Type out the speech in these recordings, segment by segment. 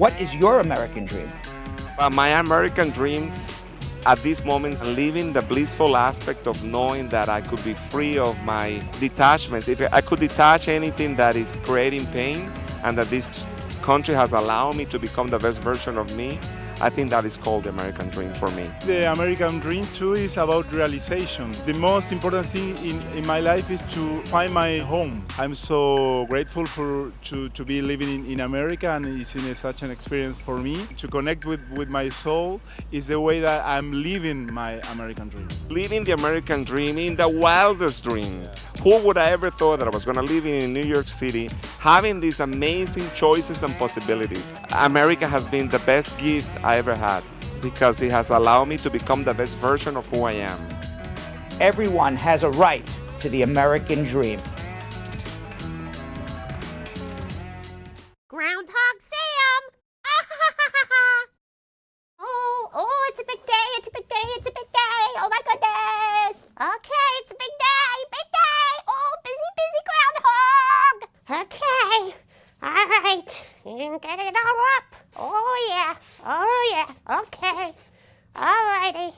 What is your American dream? My American dreams at this moment is living the blissful aspect of knowing that I could be free of my detachments. If I could detach anything that is creating pain and that this country has allowed me to become the best version of me, I think that is called the American dream for me. The American dream too is about realization. The most important thing in my life is to find my home. I'm so grateful to be living in America, and it's such an experience for me. To connect with my soul is the way that I'm living my American dream. Living the American dream in the wildest dream. Who would I ever thought that I was going to live in New York City, having these amazing choices and possibilities? America has been the best gift I ever had because it has allowed me to become the best version of who I am. Everyone has a right to the American dream. Groundhog Sam! Oh, it's a big day, it's a big day, it's a big day. Oh my goodness. Okay, it's a big day, big day. Oh, busy, busy groundhog. Okay, all right, you can get it all up. Oh yeah, okay, all righty.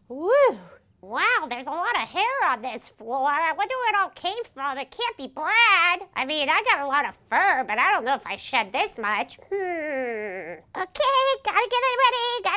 Woo. Wow, there's a lot of hair on this floor. I wonder where it all came from. It can't be Brad. I mean, I got a lot of fur, but I don't know if I shed this much. Okay, gotta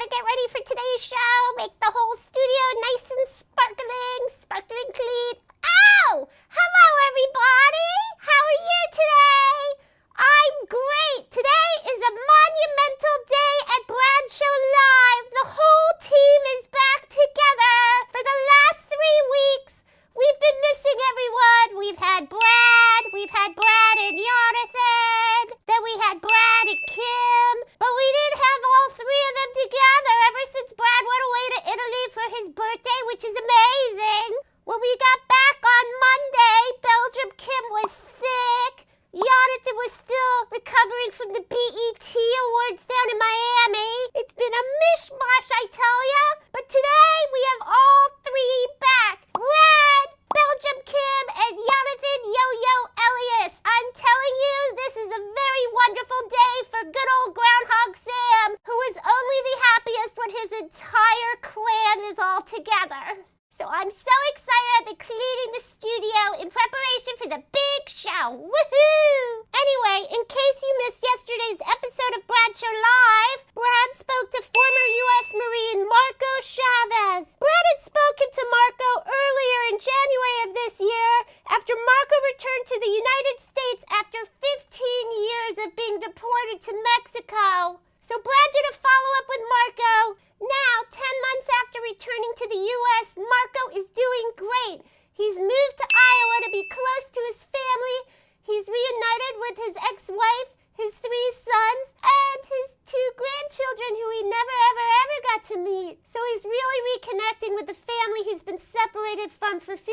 get ready for today's show. Make the whole studio nice and sparkling clean. Ow! Hello, everybody! How are you today? I'm great. Today is a monumental day at Bradshaw Live. The whole team is back together. For the last 3 weeks, we've been missing everyone. We've had Brad and Jonathan. Then we had Brad and Kim. But we didn't have all 3 of them together ever since Brad went away to Italy for his birthday, which is amazing. When we got back on Monday, Belgium Kim was sick. Jonathan was still recovering from the BET Awards down in Miami. It's been a mishmash, I tell ya. But today we have all 3 back. Brad, Belgium Kim, and Jonathan Yo-Yo Elias. I'm telling you, this is a very wonderful day for good old Groundhog Sam, who is only the happiest when his entire clan is all together. So I'm so excited. I've been cleaning the studio in preparation for the big show. Woohoo! Anyway, in case you missed yesterday's episode of Bradshaw Live, Brad spoke to former U.S. Marine Marco Chavez. Brad had spoken to Marco earlier in January of this year after Marco returned to the United States after 15 years of being deported to Mexico. So Brad did a follow-up with Marco. Now, 10 months after returning to the U.S., Marco is doing great. He's moved to Iowa to be close to his family. He's reunited with his ex-wife, his 3 sons, and his 2 grandchildren who he never, ever got to meet. So he's really reconnecting with the family he's been separated from for 15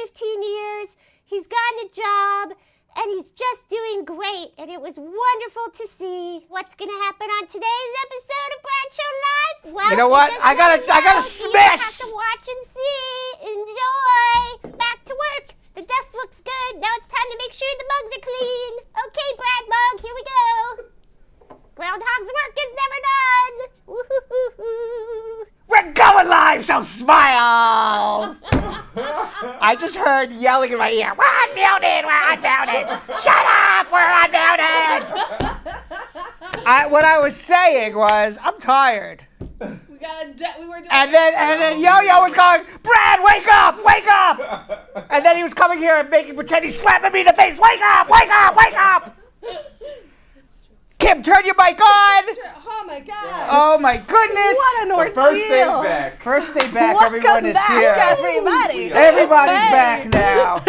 years. He's gotten a job. And he's just doing great, and it was wonderful to see. What's gonna happen on today's episode of Bradshaw Live? Well, You know what? I gotta smash. You have to watch and see. Enjoy. Back to work. The desk looks good. Now it's time to make sure the mugs are clean. Okay, Brad Mug, here we go. Groundhog's work is never done. Woo-hoo-hoo-hoo. We're going live, so smile! I just heard yelling in my ear, we're unmuted! Shut up, we're unmuted! What I was saying was, I'm tired. We were doing And then Yo-Yo was going, Brad, wake up! And then he was coming here and pretend he's slapping me in the face, wake up! Kim, turn your mic on! Oh my God! Oh my goodness! What an ordeal! First day back. First day back, Welcome everyone is back, here. everybody. Everybody's Hey. back now.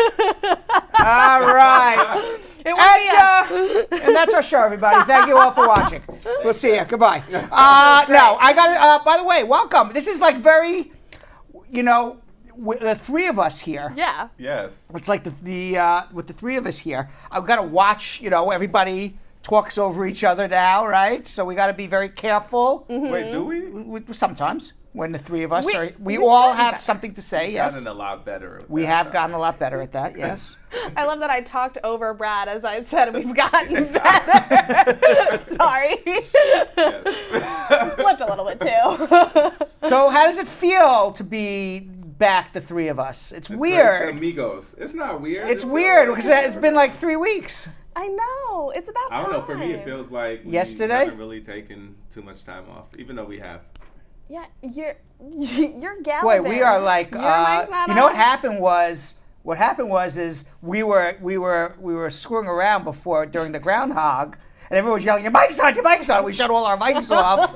All right. And that's our show, everybody. Thank you all for watching. We'll see you. Goodbye. No, I got by the way, welcome. This is like very, the 3 of us here. Yeah. Yes. It's like with the 3 of us here. I've got to watch, everybody talks over each other now, right? So we got to be very careful. Wait, do we? Sometimes. when the three of us are. We all have something to say. Yes. Gotten a lot better. We have gotten a lot better at that. Yes. I love that I talked over Brad as I said we've gotten better. Sorry. Slipped a little bit too. So how does it feel to be back, the three of us? It's weird. Like amigos. It's not weird. It's weird because it's been like 3 weeks. I know. It's about time. I don't know. For me, it feels like we Yesterday? haven't really taken too much time off, even though we have. Yeah, you're gallivanting. Boy, we are like. Your mic's not you know on. what happened was. What happened was we were screwing around before during the groundhog, and everyone was yelling, "Your mic's on! Your mic's on!" We shut all our mics off,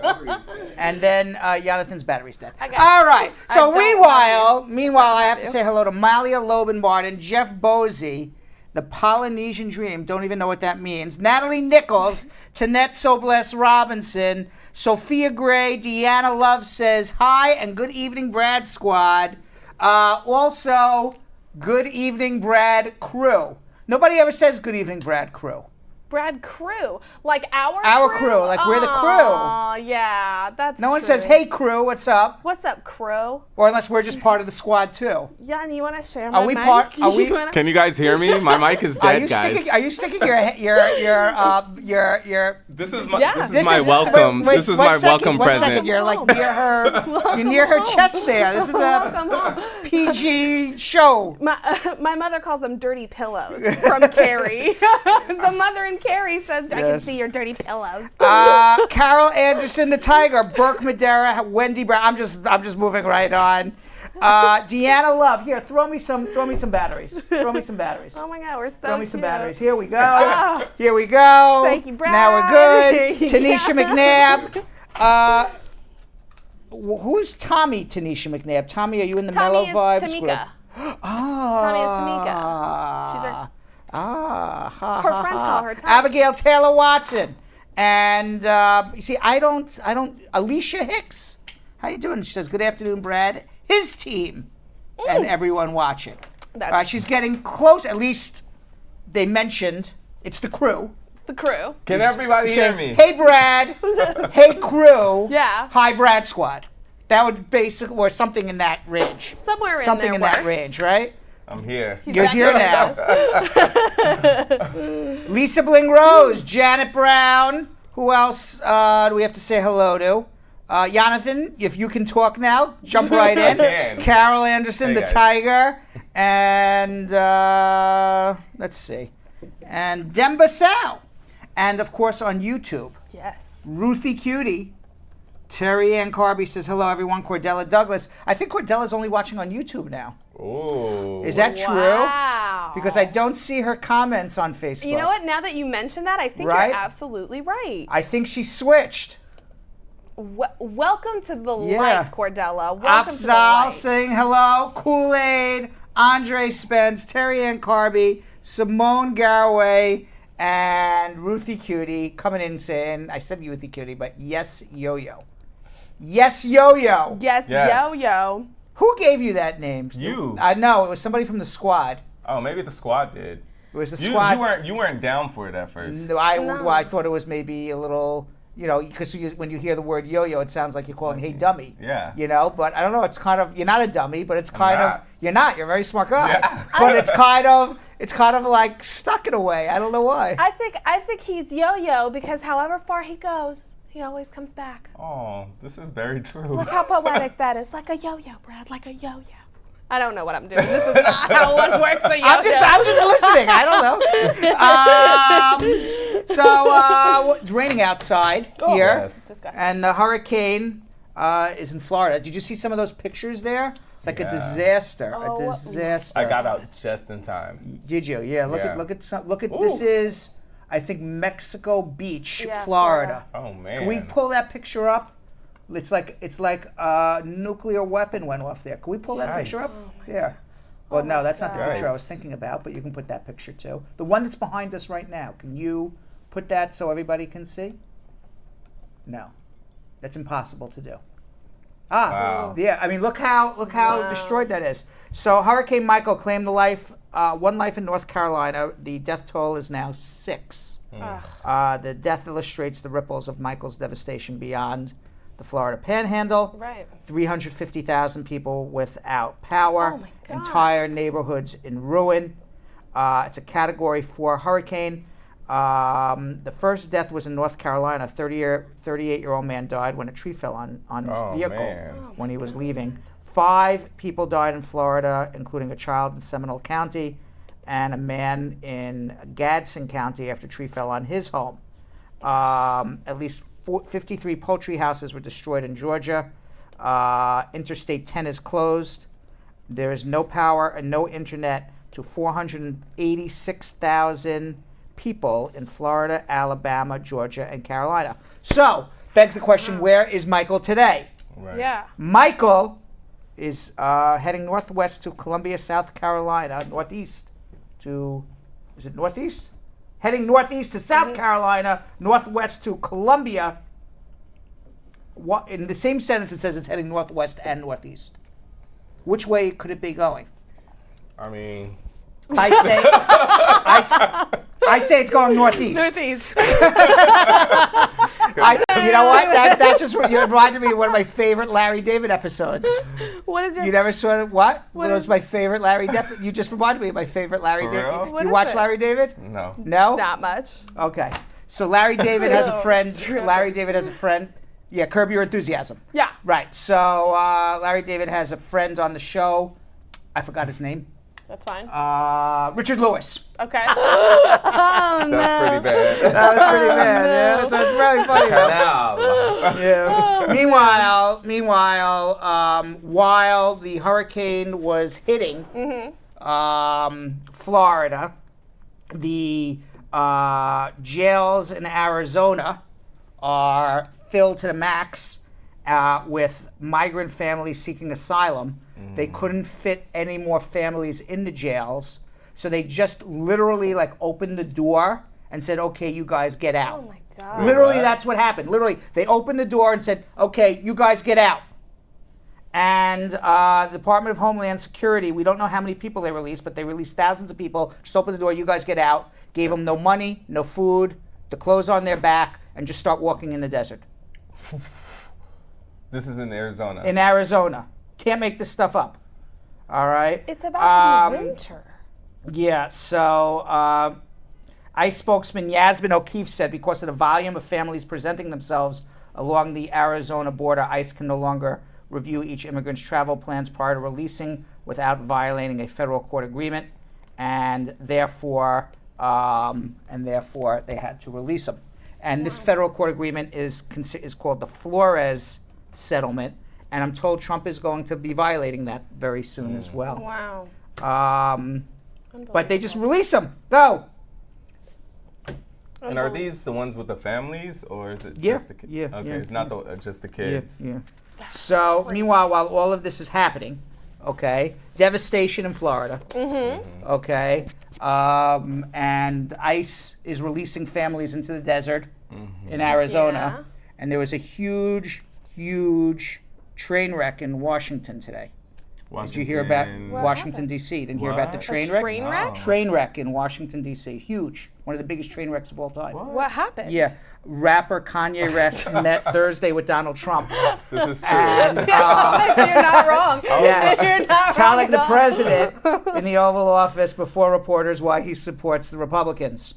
and then Jonathan's battery's dead. Okay. All right. So I meanwhile, I have to say hello to Malia Loban-Martin, Jeff Bosey, the Polynesian Dream. Don't even know what that means. Natalie Nichols, Tanette Sobless Robinson, Sophia Gray, Deanna Love says hi and good evening, Brad Squad. Also. Good evening, Brad Crew. Nobody ever says good evening, Brad Crew. Brad Crew, like our crew, like we're the crew. Oh, yeah, that's No one true. says, hey, crew, what's up? What's up, crew? Or unless we're just part of the squad, too. Yeah, and you want to share my Are we mic? part? Are we? You wanna- Can you guys hear me? My mic is Are dead, you guys. sticking? Are you sticking your? This is my Yeah. this is my welcome. wait, This is one my second, welcome one present. second. You're like near her. You're near her chest there. This is a Welcome home. PG show. My mother calls them dirty pillows from Carrie. The mother in Carrie says, I can Yes. see your dirty pillows. Carol Anderson, the Tiger, Burke Madera, Wendy Brown. I'm just moving right on. Deanna Love, here, throw me some batteries. Throw me some batteries. Oh my God, we're so Throw me some cute. batteries. Here we go. Here we go. Thank you, Brad. Now we're good. There you Tanisha go. McNabb. Who's Tommy? Tanisha McNabb. Tommy, are you in the Mellow Tommy is Vibes Tamika. group? Tommy is Tamika. She's our- Her friends call her Tommy. Abigail Taylor Watson. And you see, I don't. Alicia Hicks. How you doing? She says, "Good afternoon, Brad. His team and everyone watching." That's She's getting close. At least they mentioned it's the crew. the crew. Can everybody hear Saying, me? hey, Brad. Hey, crew. Yeah. Hi, Brad Squad. That would basically, or something in that range. Somewhere in Something there in that works. range, right? I'm here. You're back here in now. Lisa Bling Rose, Janet Brown. Who else do we have to say hello to? Jonathan, if you can talk now, jump right in. can. Carol Anderson, Hey, the guys. Tiger. And let's see. And Demba Sal. And of course on YouTube, Yes. Ruthie Cutie. Terry Ann Carby says, hello everyone, Cordella Douglas. I think Cordella's only watching on YouTube now. Ooh. Is that true? Wow. Because I don't see her comments on Facebook. You know what? Now that you mention that, I think Right? you're absolutely right. I think she switched. Welcome to the Yeah. light, Cordella. Welcome to the Afzal light. saying hello. Kool-Aid, Andre Spence, Terry Ann Carby, Simone Garraway, and Ruthie Cutie coming in saying, I said Ruthie Cutie, but yes, Yo-Yo. Yes, Yo-Yo. Yes, Yes. yo-yo. Who gave you that name? You. I know, it was somebody from the squad. Oh, maybe the squad did. It was the You, squad. you weren't down for it at first. No, I thought it was maybe a little, because when you hear the word yo-yo, it sounds like you're calling, hey, dummy. Yeah. But I don't know, it's kind of, you're not a dummy, but it's kind of, not. you're not, you're a very smart guy. Yeah. But it's kind of like stuck in a way. I don't know why. I think he's yo-yo because however far he goes, he always comes back. Oh, this is very true. Look how poetic that is. Like a yo-yo, Brad, like a yo-yo. I don't know what I'm doing. This is not how one works a yo-yo. I'm just listening. I don't know. So it's raining outside here, yes. Disgusting. and the hurricane is in Florida. Did you see some of those pictures there? It's like a Yeah. disaster. Oh, a disaster. I got out just in time. Did you? Yeah. Look Yeah. at Ooh. this is, I think, Mexico Beach, Yeah, Florida. Oh man. Can we pull that picture up? It's like a nuclear weapon went off there. Can we pull that picture up? Yeah. Well, no, that's not the God. picture I was thinking about, but you can put that picture too. The one that's behind us right now. Can you put that so everybody can see? No, that's impossible to do. Wow. Yeah. I mean, look how destroyed that is. So Hurricane Michael claimed one life in North Carolina. The death toll is now 6. The death illustrates the ripples of Michael's devastation beyond the Florida Panhandle. Right. 350,000 people without power. Oh my God. Entire neighborhoods in ruin. It's a Category 4 hurricane. The first death was in North Carolina. A 38-year-old man died when a tree fell on his vehicle man. when he was leaving. 5 people died in Florida, including a child in Seminole County and a man in Gadsden County after a tree fell on his home. At least 53 poultry houses were destroyed in Georgia. Interstate 10 is closed. There is no power and no internet to 486,000 people in Florida, Alabama, Georgia, and Carolina. So, begs the question, where is Michael today? Right. Yeah. Michael is heading northwest to Columbia, South Carolina, northeast to, is it northeast? Heading northeast to South Carolina, northwest to Columbia. What, in the same sentence it says it's heading northwest and northeast. Which way could it be going? I mean, I say it's going northeast. Northeast. You know what? That just reminded me of one of my favorite Larry David episodes. What is your? You never saw it? What? What That was is- my favorite Larry David. You just reminded me of my favorite Larry For David. real? What You is watch it? Larry David? no. No? Not much. Okay. So Larry David has a No, friend. it's true. Larry David has a friend. Yeah, Curb Your Enthusiasm. Yeah. Right. So Larry David has a friend on the show. I forgot his name. That's fine. Richard Lewis. Okay. That's pretty bad. That was pretty bad. Yeah. So it's really funny. though. Canal. Yeah. Meanwhile, while the hurricane was hitting Florida, the jails in Arizona are filled to the max with migrant families seeking asylum. They couldn't fit any more families in the jails, so they just literally opened the door and said, "Okay, you guys get out." Oh my God. Literally, What? that's what happened. Literally, they opened the door and said, "Okay, you guys get out." And the Department of Homeland Security, we don't know how many people they released, but they released thousands of people. Just opened the door, you guys get out. Gave them no money, no food, the clothes on their back, and just start walking in the desert. This is in Arizona. In Arizona. Can't make this stuff up. All right? It's about to be winter. Yeah, so ICE spokesman Yasmin O'Keefe said because of the volume of families presenting themselves along the Arizona border, ICE can no longer review each immigrant's travel plans prior to releasing without violating a federal court agreement, and therefore they had to release them. And this federal court agreement is called the Flores settlement, and I'm told Trump is going to be violating that very soon as well. Wow. But they just release them. Go. And are these the ones with the families, or is it Yeah, just the kids? yeah, Okay, yeah, it's not just the kids. Yeah. So meanwhile, while all of this is happening, okay, devastation in Florida. Okay, and ICE is releasing families into the desert in Arizona, Yeah. and there was a huge train wreck in Washington today. Did you hear about Washington- Washington D.C.? Didn't hear about the What? train A wreck? train wreck? Train wreck in Washington D.C. Huge, one of the biggest train wrecks of all time. What happened? Yeah, rapper Kanye West met Thursday with Donald Trump. This is true. And You're not wrong. yes, You're not telling wrong the at all. president in the Oval Office before reporters why he supports the Republicans.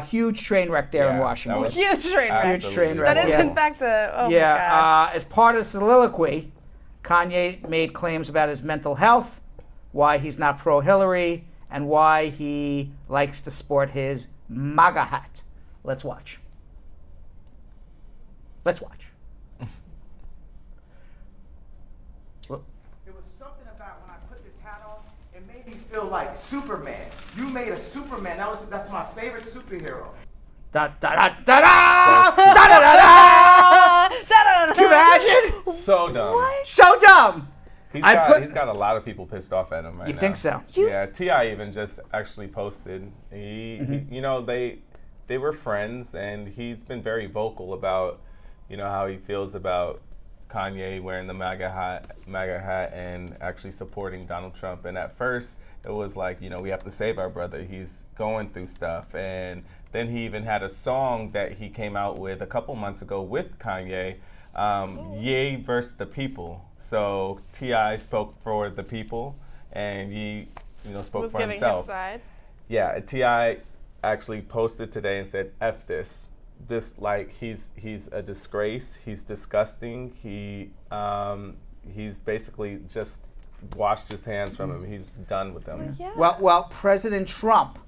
Huge train wreck there in Yeah, Washington. that was Huge train wreck. Huge train wreck. That is, yeah. in fact, a. Oh my God. Yeah, as part of the soliloquy, Kanye made claims about his mental health, why he's not pro-Hillary, and why he likes to sport his MAGA hat. Let's watch. Let's watch. It was something about when I put this hat on, it made me feel like Superman. You made a Superman. That's my favorite superhero. Da da da da da da da da da. Can you imagine? So dumb. So dumb. He's I got, put- he's got a lot of people pissed off at him right now. You think so? Yeah, T.I. even just actually posted. He you know, they were friends, and he's been very vocal about, you know, how he feels about Kanye wearing the MAGA hat and actually supporting Donald Trump. And at first, it was like, you know, we have to save our brother. He's going through stuff. And then he even had a song that he came out with a couple months ago with Kanye Ye versus the people. So T.I. spoke for the people, and Ye, spoke Was for giving himself. his side. Yeah, T.I. actually posted today and said, "F this. This, like, he's a disgrace. He's disgusting. He's basically just washed his hands from him. He's done with them." Yeah. Well, President Trump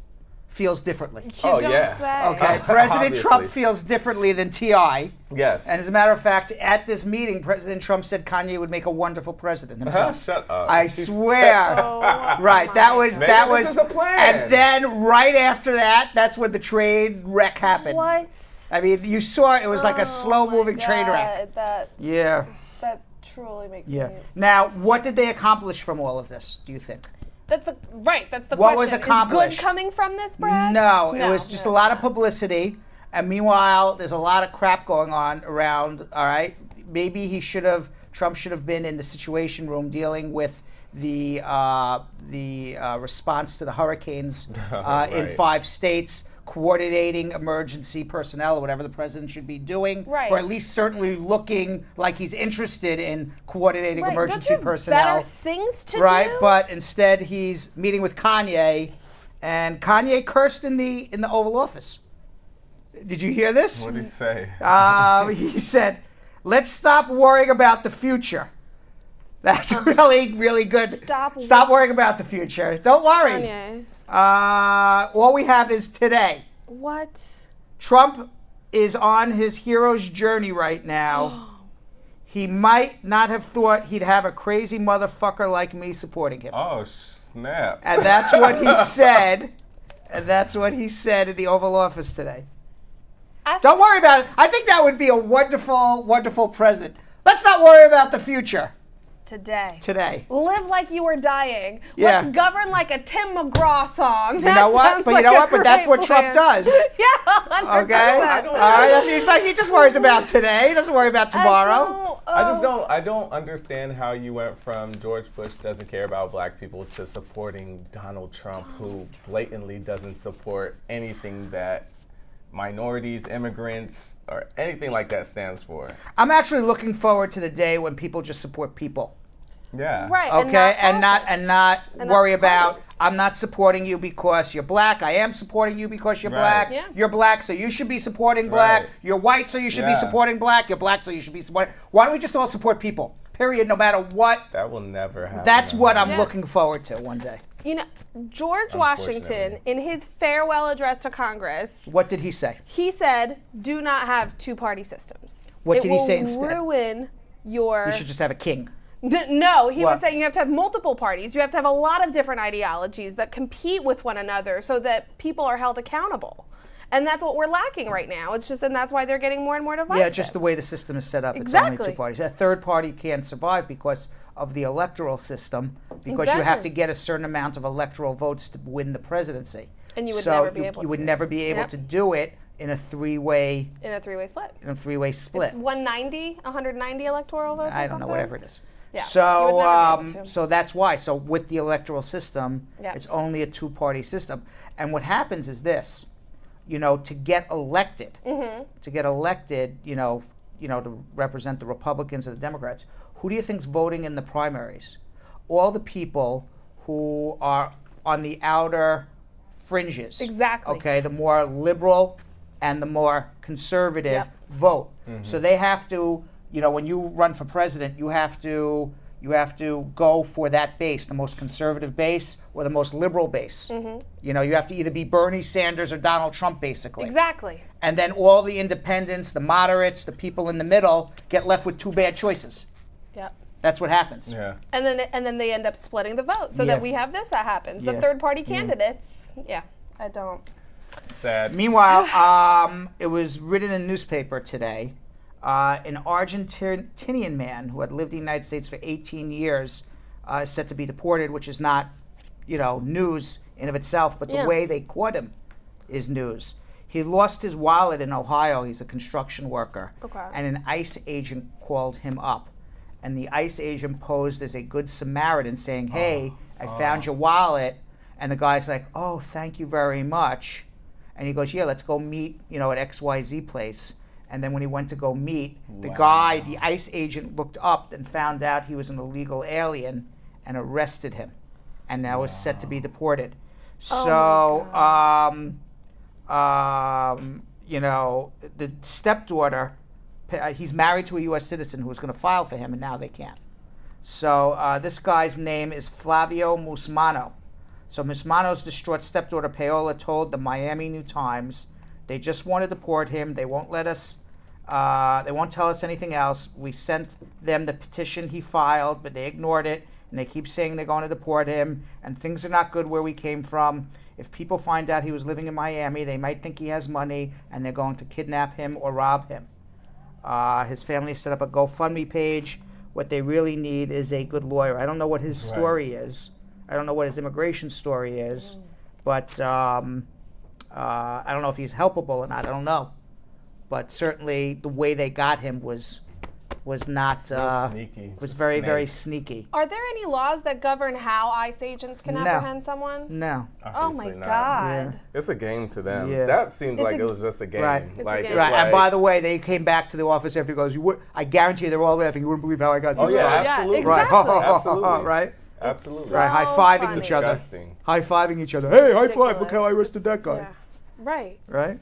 feels differently. You Oh, don't yeah. say. Okay, President Obviously. Trump feels differently than T.I. Yes. And as a matter of fact, at this meeting, President Trump said Kanye would make a wonderful president himself. Shut up. I swear. Oh, Right, my that was God. Maybe that this was, is a plan. and then right after that, that's when the train wreck happened. What? I mean, you saw it was like a Oh, slow-moving my train wreck. God, Yeah, That truly makes yeah. me. Now, what did they accomplish from all of this? Do you think? That's the What question. was accomplished? Is good coming from this, Brad? No, it was just a lot of publicity, and meanwhile, there's a lot of crap going on around. All right, maybe Trump should have been in the Situation Room dealing with the response to the hurricanes in Right. 5 states, coordinating emergency personnel or whatever the president should be doing, Right. or at least certainly looking like he's interested in coordinating Right, emergency don't you have personnel. better things to Right, do? but instead he's meeting with Kanye, and Kanye cursed in the Oval Office. Did you hear this? What did he say? He said, "Let's stop worrying about the future." That's really, really good. Stop worrying about the future. Don't worry. Kanye. All we have is today. What? Trump is on his hero's journey right now. He might not have thought he'd have a crazy motherfucker like me supporting him. Oh, snap. And that's what he said. And that's what he said at the Oval Office today. Don't worry about it. I think that would be a wonderful, wonderful president. Let's not worry about the future Today. today. Live like you were dying. Yeah. Let's govern like a Tim McGraw song. You know what? But you know what? But that's what Trump does. Yeah, 100%. Okay? All right. He's like, he just worries about today. He doesn't worry about tomorrow. I don't understand how you went from George Bush doesn't care about black people to supporting Donald Trump, who blatantly doesn't support anything that minorities, immigrants, or anything like that stands for. I'm actually looking forward to the day when people just support people. Yeah. Right. Okay, and not worry not about, parties. I'm not supporting you because you're black. I am supporting you because you're Right. black. Yeah. You're black, so you should be supporting black. Right. You're white, so you should be Yeah. supporting black. You're black, so you should be supporting. Why don't we just all support people? Period. No matter what. That will never happen. That's what I'm Yeah. looking forward to one day. You know, George Washington, in his farewell address to Congress, What did he say? he said, "Do not have two-party systems. What did he say It instead? will ruin your." You should just have a king. No, he What? was saying you have to have multiple parties. You have to have a lot of different ideologies that compete with one another so that people are held accountable. And that's what we're lacking right now. It's just, and that's why they're getting more and more divisive. Yeah, just the way the system is set up. It's only Exactly. two parties. A third party can't survive because of the electoral system, because you have Exactly. to get a certain amount of electoral votes to win the presidency. And you would So never be able you would to. never be able Yep. to do it in a three-way in a three-way split. split. It's 190 electoral votes. I or don't something? know, whatever it is. Yeah, you So, would never be able to. so that's why. So with the electoral system, Yeah. it's only a two-party system. And what happens is this: to get elected, to represent the Republicans and the Democrats, who do you think's voting in the primaries? All the people who are on the outer fringes. Exactly. Okay, the more liberal and the more conservative Yep. vote. So they have to, when you run for president, you have to go for that base, the most conservative base or the most liberal base. You have to either be Bernie Sanders or Donald Trump, basically. Exactly. And then all the independents, the moderates, the people in the middle get left with two bad choices. Yep. That's what happens. Yeah. And then they end up splitting the vote so Yeah. that we have this that happens. The Yeah. third party candidates. Yeah, I don't. Sad. Meanwhile, it was written in a newspaper today. An Argentinian man who had lived in the United States for 18 years is set to be deported, which is not, news in of itself, but the Yeah. way they caught him is news. He lost his wallet in Ohio. He's a construction worker. Okay. And an ICE agent called him up. And the ICE agent posed as a good Samaritan saying, "Hey, I found your wallet." And the guy's like, "Oh, thank you very much." And he goes, "Yeah, let's go meet, at XYZ place." And then when he went to go meet, the guy, the ICE agent, looked up and found out he was an illegal alien and arrested him. And now is set to be deported. So, you know, the stepdaughter, he's married to a U.S. citizen who was going to file for him, and now they can't. So this guy's name is Flavio Musmano. So Musmano's distraught stepdaughter Paola told the Miami New Times, they just want to deport him. They won't let us, they won't tell us anything else. We sent them the petition he filed, but they ignored it. And they keep saying they're going to deport him, and things are not good where we came from. If people find out he was living in Miami, they might think he has money, and they're going to kidnap him or rob him. His family set up a GoFundMe page. What they really need is a good lawyer. I don't know what his story is. I don't know what his immigration story is, but I don't know if he's helpable or not. I don't know. But certainly the way they got him was not sneaky. Was very, very sneaky. Are there any laws that govern how ICE agents can apprehend someone? No. Oh my Obviously not. God. It's a game to them. Yeah. That seems like a- it was just a game. Right. It's Like, a game. Right, and like- by the way, they came back to the office after he goes, I guarantee you they're all laughing. You wouldn't believe how I got Oh this yeah, guy. absolutely. Right. exactly. Absolutely. Right? Absolutely. Right, So high-fiving funny. each other. Disgusting. High-fiving each other. Hey, high five, look Ridiculous. how I arrested that guy. Yeah. Right. Right?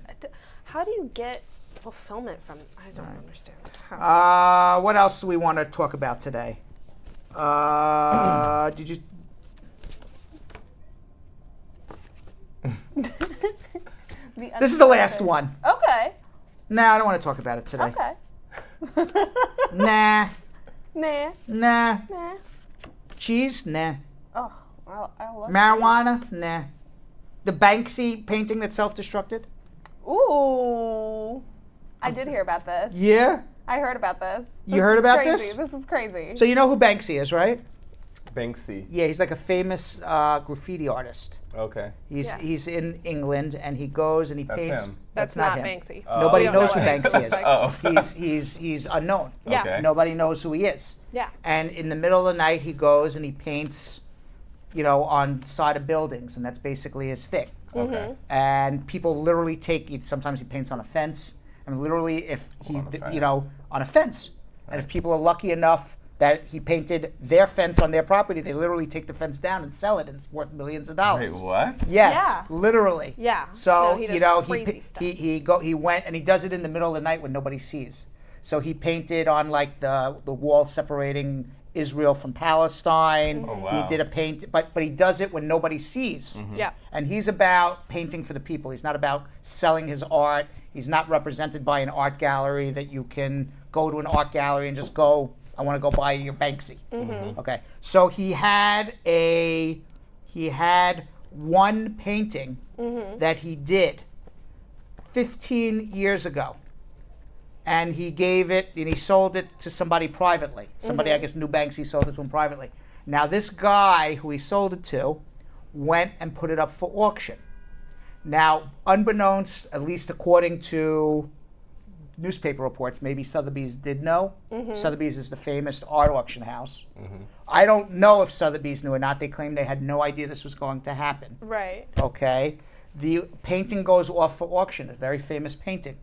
How do you get fulfillment from? I don't understand. How? What else do we want to talk about today? Did you... This is the last one. Okay. No, I don't want to talk about it today. Okay. Nah. Nah. Nah. Nah. Cheese? Nah. Oh, I love Marijuana? Nah. The Banksy painting that self-destructed? Ooh. I did hear about this. Yeah? I heard about this. You heard about crazy. this? This is crazy. So you know who Banksy is, right? Banksy. Yeah, he's like a famous graffiti artist. Okay. He's in England, and he goes and he That's paints. him. That's not him. Banksy. Nobody We don't knows who know what Banksy is. Oh. He's unknown. Yeah. Okay. Nobody knows who he is. Yeah. And in the middle of the night, he goes and he paints, you know, on side of buildings, and that's basically his thing. Okay. And people literally sometimes he paints on a fence, and literally if he, On a fence. you know, on a fence. And if people are lucky enough that he painted their fence on their property, they literally take the fence down and sell it, and it's worth millions of dollars. Wait, what? Yes, Yeah. literally. Yeah. So No, he does you know crazy stuff. he went and he does it in the middle of the night when nobody sees. So he painted on like the wall separating Israel from Palestine. Oh, wow. He did a paint, but he does it when nobody sees. Yeah. And he's about painting for the people. He's not about selling his art. He's not represented by an art gallery that you can go to an art gallery and just go, I want to go buy your Banksy. Okay. So he had one painting that he did 15 years ago. And he gave it, and he sold it to somebody privately. Somebody, I guess, knew Banksy, sold it to him privately. Now, this guy who he sold it to went and put it up for auction. Now, unbeknownst, at least according to newspaper reports, maybe Sotheby's did know. Sotheby's is the famous art auction house. I don't know if Sotheby's knew or not. They claimed they had no idea this was going to happen. Right. Okay? The painting goes off for auction, a very famous painting.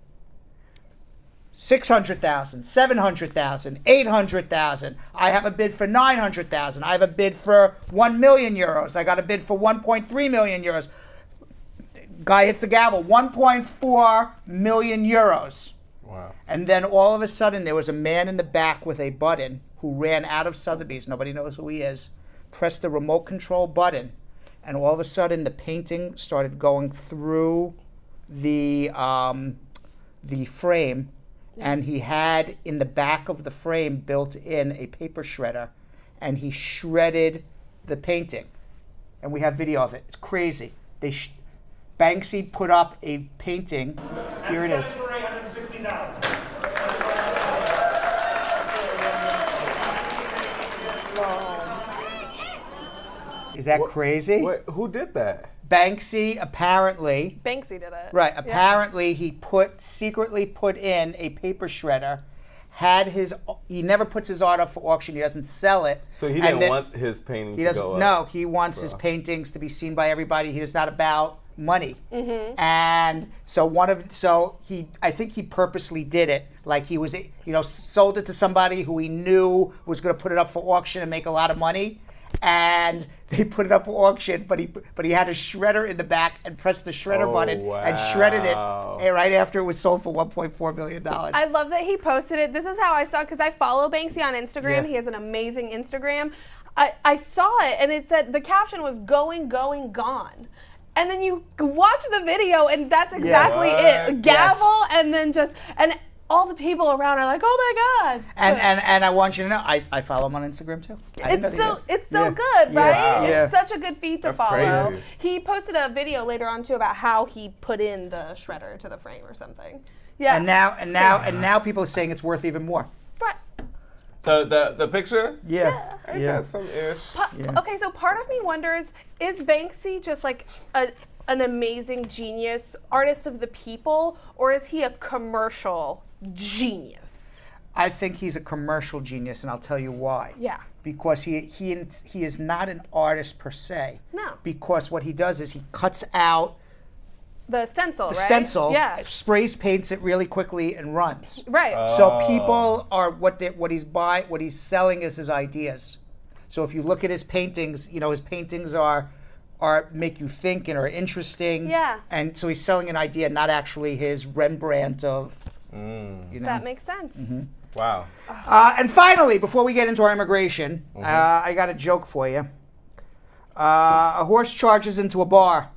600,000, 700,000, 800,000. I have a bid for 900,000. I have a bid for 1 million euros. I got a bid for 1.3 million euros. Guy hits the gavel, 1.4 million euros. Wow. And then all of a sudden there was a man in the back with a button who ran out of Sotheby's. Nobody knows who he is. Pressed the remote control button, and all of a sudden the painting started going through the frame. And he had in the back of the frame built in a paper shredder, and he shredded the painting. And we have video of it. It's crazy. Banksy put up a painting. Here it is. Is that crazy? Wait, who did that? Banksy apparently. Banksy did it. Right. Yeah. Apparently, he secretly put in a paper shredder. He never puts his art up for auction. He doesn't sell it. So he And didn't then- want his painting He to doesn't. go up. No, he wants his paintings to be seen by everybody. He is not about money. And so I think he purposely did it. Like he was, sold it to somebody who he knew was going to put it up for auction and make a lot of money. And they put it up for auction, but he had a shredder in the back and pressed the shredder button and shredded it right after it was sold for $1.4 million. I love that he posted it. This is how I saw it, because I follow Banksy on Instagram. Yeah. He has an amazing Instagram. I saw it, and it said, the caption was going, gone. And then you watch the video, and that's exactly it. Gavel, and then and all the people around are like, oh my God. And I want you to know, I follow him on Instagram too. It's so good, right? Wow. It's such a good feed to follow. Crazy. He posted a video later on too about how he put in the shredder to the frame or something. Yeah. And now people are saying it's worth even more. Right. The picture? Yeah. I got some ish. Okay, so part of me wonders, is Banksy just like an amazing genius, artist of the people, or is he a commercial genius? I think he's a commercial genius, and I'll tell you why. Yeah. Because he is not an artist per se. No. Because what he does is he cuts out The stencil, the right? stencil, Yeah. sprays, paints it really quickly, and runs. Right. So people are what he's selling is his ideas. So if you look at his paintings, his paintings are make you think and are interesting. Yeah. And so he's selling an idea, not actually his Rembrandt of. That makes sense. Wow. And finally, before we get into our immigration, I got a joke for you. A horse charges into a bar.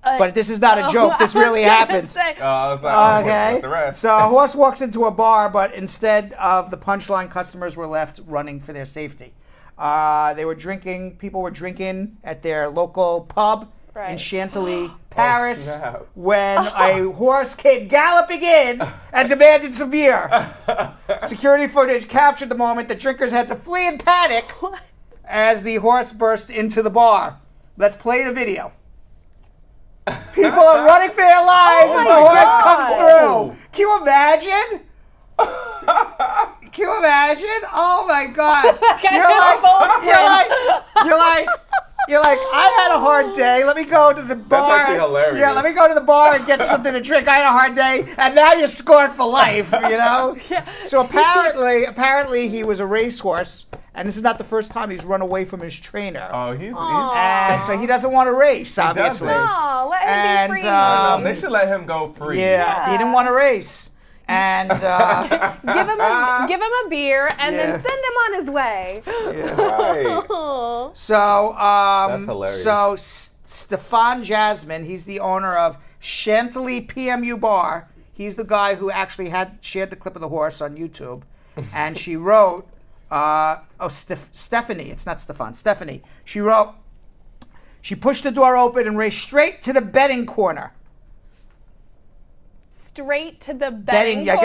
But this is not a joke. This really happened. I was like, Okay. what's the rest? So a horse walks into a bar, but instead of the punchline, customers were left running for their safety. People were drinking at their local pub in Chantilly, Paris, snap. when a horse came galloping in and demanded some beer. Security footage captured the moment. The drinkers had to flee in panic as the horse burst into the bar. Let's play the video. People are running for their lives as the horse comes through. Can you imagine? Can you imagine? Oh my God! You're like, I had a hard day. Let me go to the bar. That's actually hilarious. Yeah, let me go to the bar and get something to drink. I had a hard day, and now you're scored for life. So apparently he was a racehorse, and this is not the first time he's run away from his trainer. Oh, he's And so he doesn't want to race, obviously. No, let him be free. they should let him go free. Yeah, he didn't want to race. And give him a beer and then send him on his way. Right. So That's hilarious. So Stefan Jasmine, he's the owner of Chantilly PMU Bar. He's the guy who actually shared the clip of the horse on YouTube, and she wrote, Stephanie, it's not Stefan, Stephanie. She wrote, she pushed the door open and raced straight to the betting corner. Straight to the betting I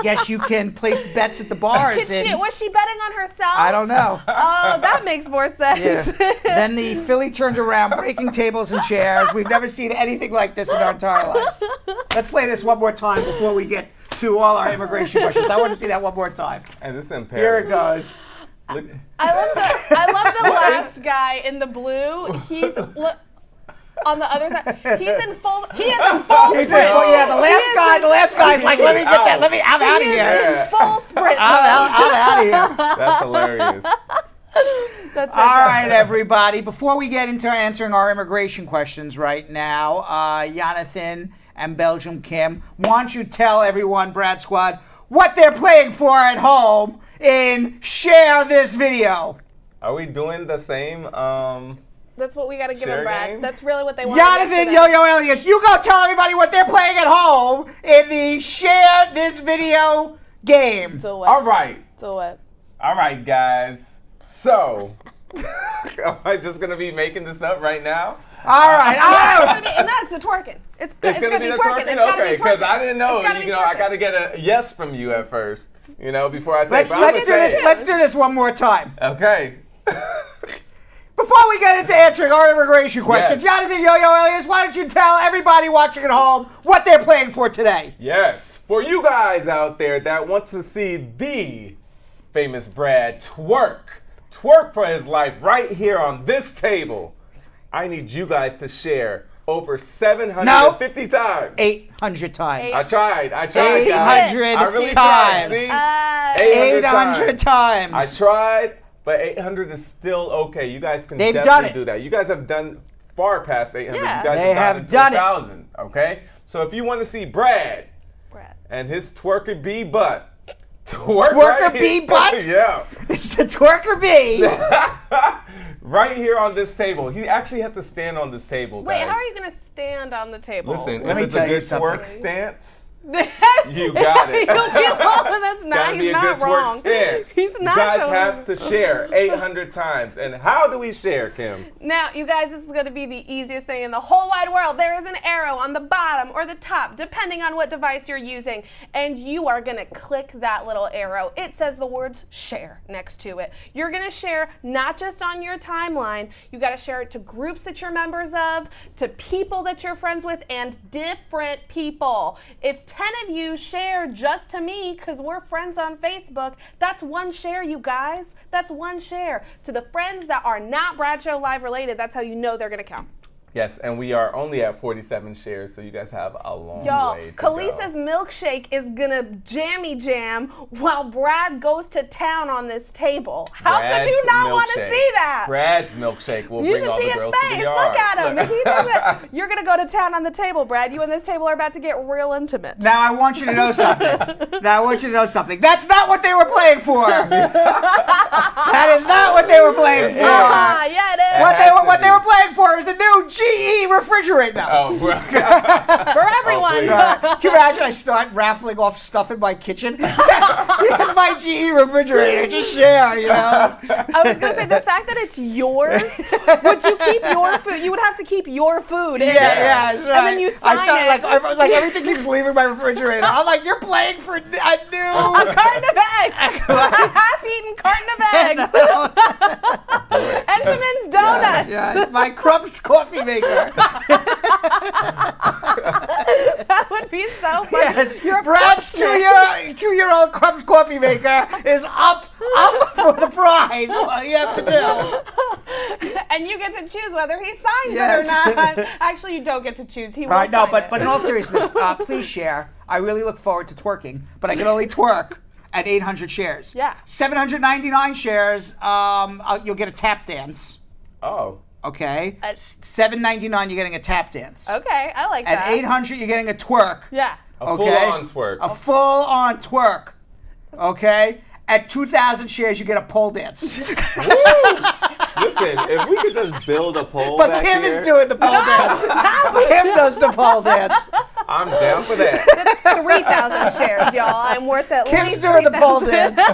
guess you can place bets at the bars. Was she betting on herself? I don't know. Oh, that makes more sense. Yeah. Then the filly turned around, breaking tables and chairs. We've never seen anything like this in our entire lives. Let's play this one more time before we get to all our immigration questions. I want to see that one more time. And this is in Paris. Here it goes. I love the last guy in the blue. He's on the other side. He is in full sprint. The last guy's like, let me get that. I'm out of here. Full sprint. I'm out of here. That's hilarious. That's all right, everybody. Before we get into answering our immigration questions right now, Jonathan and Belgium Kim, why don't you tell everyone, Brad Squad, what they're playing for at home in Share This Video. Are we doing the same? That's what we got to give Share him, Brad. game? That's really what they want. Jonathan Yo-Yo Elias, you go tell everybody what they're playing at home in the Share This Video game. All right. So what? All right, guys. So, am I just going to be making this up right now? All right. And that's the twerking. It's going to be the twerking? Okay, because I didn't know. I got to get a yes from you at first, before I say Let's do this one more time. Okay. Before we get into answering our immigration questions, Jonathan Yo-Yo Elias, why don't you tell everybody watching at home what they're playing for today? Yes. For you guys out there that want to see the famous Brad twerk, twerk for his life right here on this table. I need you guys to share over 750 times. 800 times. I tried. 800 I really times. tried. See? 800 times. I tried, but 800 is still okay. You guys can They've definitely done it. do that. You guys have done far past 800. Yeah. You guys They have have done it. 1,000. Okay? So if you want to see Brad and his twerker bee butt, twerker Twerker bee butt? Yeah. It's the twerker bee. Right here on this table. He actually has to stand on this table, Wait, guys. how are you going to stand on the table? Listen, Let if me it's a tell you good something. twerk stance, you got it. That's not, Gotta be he's a not good wrong. twerk stance. He's not You guys totally- have to share 800 times. And how do we share, Kim? Now, you guys, this is going to be the easiest thing in the whole wide world. There is an arrow on the bottom or the top, depending on what device you're using, and you are going to click that little arrow. It says the words share next to it. You're going to share not just on your timeline. You got to share it to groups that you're members of, to people that you're friends with, and different people. If 10 of you share just to me, because we're friends on Facebook, that's one share, you guys. That's one share. To the friends that are not Bradshaw Live related, that's how you know they're going to count. Yes, and we are only at 47 shares, so you guys have a long Y'all, way to Khaleesi's go. milkshake is gonna jammy jam while Brad goes to town on this table. How could you not want to milkshake. see that? Brad's milkshake will You bring should all see the his girls to face. the yard. Look at him. He doesn't. You're gonna go to town on the table, Brad. You and this table are about to get real intimate. Now I want you to know something. That's not what they were playing for. That is not what they were playing for. Ah, yeah, it is. What they were playing for is a new GE refrigerator. No. Oh, For everyone. please. Can you imagine I start raffling off stuff in my kitchen? Here's my GE refrigerator. Just share, you know. I was gonna say the fact that it's yours. Would you keep your food? You would have to keep your food. in Yeah, there. that's right. And then you sign I start it. like everything keeps leaving my refrigerator. I'm like, you're playing for a new. A carton of eggs. A half-eaten carton of eggs. Entenmann's Donuts. Yeah, my Crumbs coffee maker. That would be so funny. Yes, You're Brad's fortunate. 2-year-old Crumbs coffee maker is up for the prize. All you have to do. And you get to choose whether he signs Yes. it or not. Actually, you don't get to choose. He will Right, no, sign it. but in all seriousness, please share. I really look forward to twerking, but I can only twerk at 800 shares. Yeah. 799 shares, you'll get a tap dance. Oh. Okay. $7.99, you're getting a tap dance. Okay, I like At that. 800, you're getting a twerk. Yeah. A Okay. full-on twerk. A full-on twerk. Okay. At 2,000 shares, you get a pole dance. Listen, if we could just build a pole But back Kim here, is doing the pole dance. Kim does the pole dance. I'm down for that. 3,000 shares, y'all. I'm worth at Kim's least doing the pole 3,000. dance.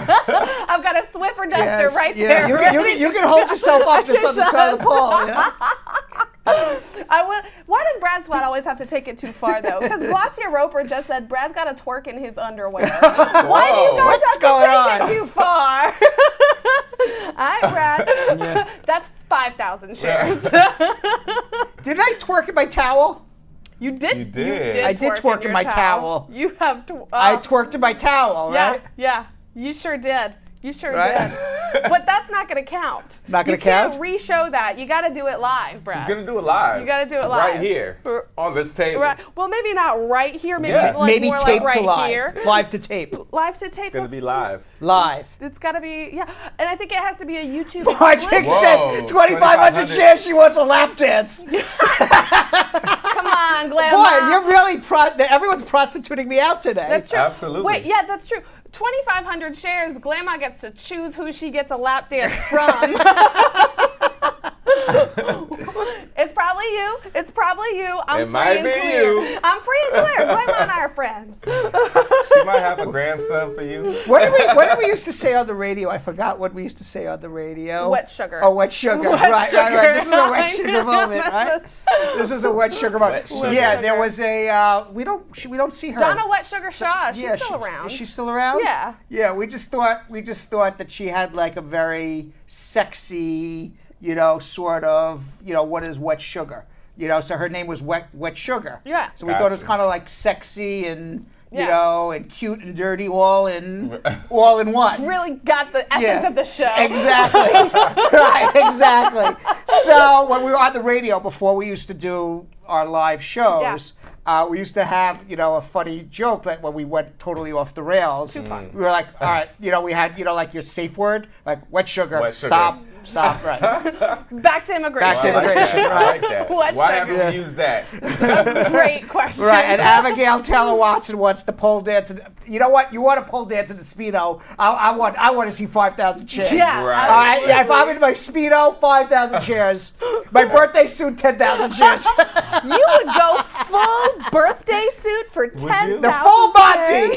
I've got a Swiffer duster right there. You can hold yourself up just on the side of the pole. You know? Why does Brad Sweat always have to take it too far, though? Because Glossier Roper just said Brad's got to twerk in his underwear. Why do you guys What's have going to take on? it too far? All right, Brad. That's 5,000 shares. Didn't I twerk in my towel? You did. You did. I did twerk in your my towel. You have I twerked in my towel, Yeah, right? yeah. You sure did. You sure Right? did. But that's not going to count. Not gonna You can't count? re-show that. You got to do it live, Brad. He's gonna do it live. You gotta do it Right live. here on this table. Right. Well, maybe not right here. Maybe Yeah. like Maybe more tape like to right live. here. Live to tape. Live to tape. It's gonna let's be see. live. Live. It's got to be, yeah. And I think it has to be a YouTube. My chick exclusive. says 2,500 shares, she wants a lap dance. Come on, Glam. Boy, you're really, everyone's prostituting me out today. That's true. Absolutely. Wait, yeah, that's true. 2,500 shares, Glamma gets to choose who she gets a lap dance from. It's probably you. It's probably you. I'm It free might and be clear. you. I'm free and clear. Glamma and I are friends. She might have a grandson for you. What did we used to say on the radio? I forgot what we used to say on the radio. Wet sugar. Oh, wet sugar. Wet Right. sugar. This is a wet sugar moment, right? This is a wet sugar moment. Wet sugar. Yeah, there was a. We don't see her. Donna Wet Sugar Shaw. She's Yeah, still around. Is she still around? Yeah. Yeah, we just thought that she had like a very sexy, sort of, what is wet sugar? So her name was Wet Sugar. Yeah. So we thought it was Gotcha. kind of like sexy and, you know, and cute and dirty all in one. Really got the essence of the show. Exactly. Right, exactly. So when we were on the radio before we used to do our live shows, we used to have, you know, a funny joke that when we went totally off the rails, we were like, all right, you know, we had, you know, like your safe word, like wet sugar, stop, right. Back to immigration. Back to immigration, I right. like that. What Why sugar? haven't we used that? Great question. Right, and Abigail Taylor Watson wants to pole dance. And you know what? You want to pole dance in the Speedo. I want to see 5,000 chairs. Yeah. Right. All right, yeah, if I'm in my Speedo, 5,000 chairs. My birthday suit, 10,000 chairs. You would go full birthday suit for 10,000. The full Monty.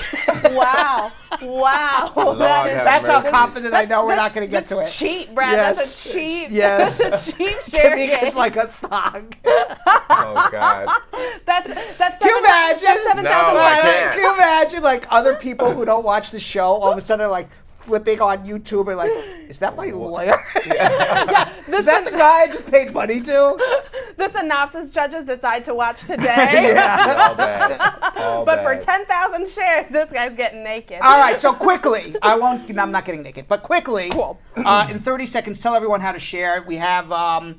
Wow. Wow. Lord That is, have That's how mercy. confident I know we're not going to get to it. That's cheap, Brad. Yes. That's a cheap. Yes. That's a cheap share Tamika's game. like a thug. Oh God. That's Can you imagine? That's 7,000. No, I can't. Can you imagine, like, other people who don't watch the show all of a sudden are like flipping on YouTube and like, is that my lawyer? Is that the guy I just paid money to? The synopsis judges decide to watch today. All bad. All But for bad. 10,000 shares, this guy's getting naked. All right, so quickly, I'm not getting naked, but quickly, Cool. in 30 seconds, tell everyone how to share. We have Dwayne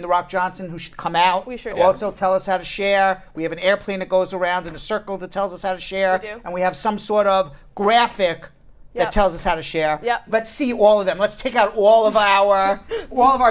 "The Rock" Johnson, who should come out. We sure do. Also tell us how to share. We have an airplane that goes around in a circle that tells us how to share. We do. And we have some sort of graphic that Yep. tells us how to share. Yep. Let's see all of them. Let's take out all of our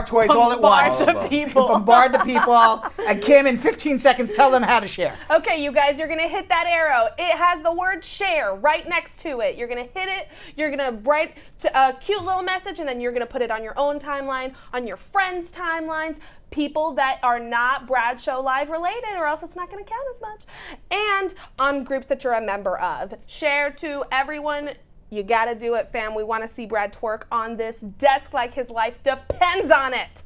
toys all at Bombard once. the people. Bombard the people. And Kim, in 15 seconds, tell them how to share. Okay, you guys, you're gonna hit that arrow. It has the word share right next to it. You're gonna hit it, you're gonna write a cute little message, and then you're gonna put it on your own timeline, on your friends' timelines, people that are not Brad Show Live related, or else it's not gonna count as much, and on groups that you're a member of. Share to everyone. You gotta do it, fam. We wanna see Brad twerk on this desk like his life depends on it.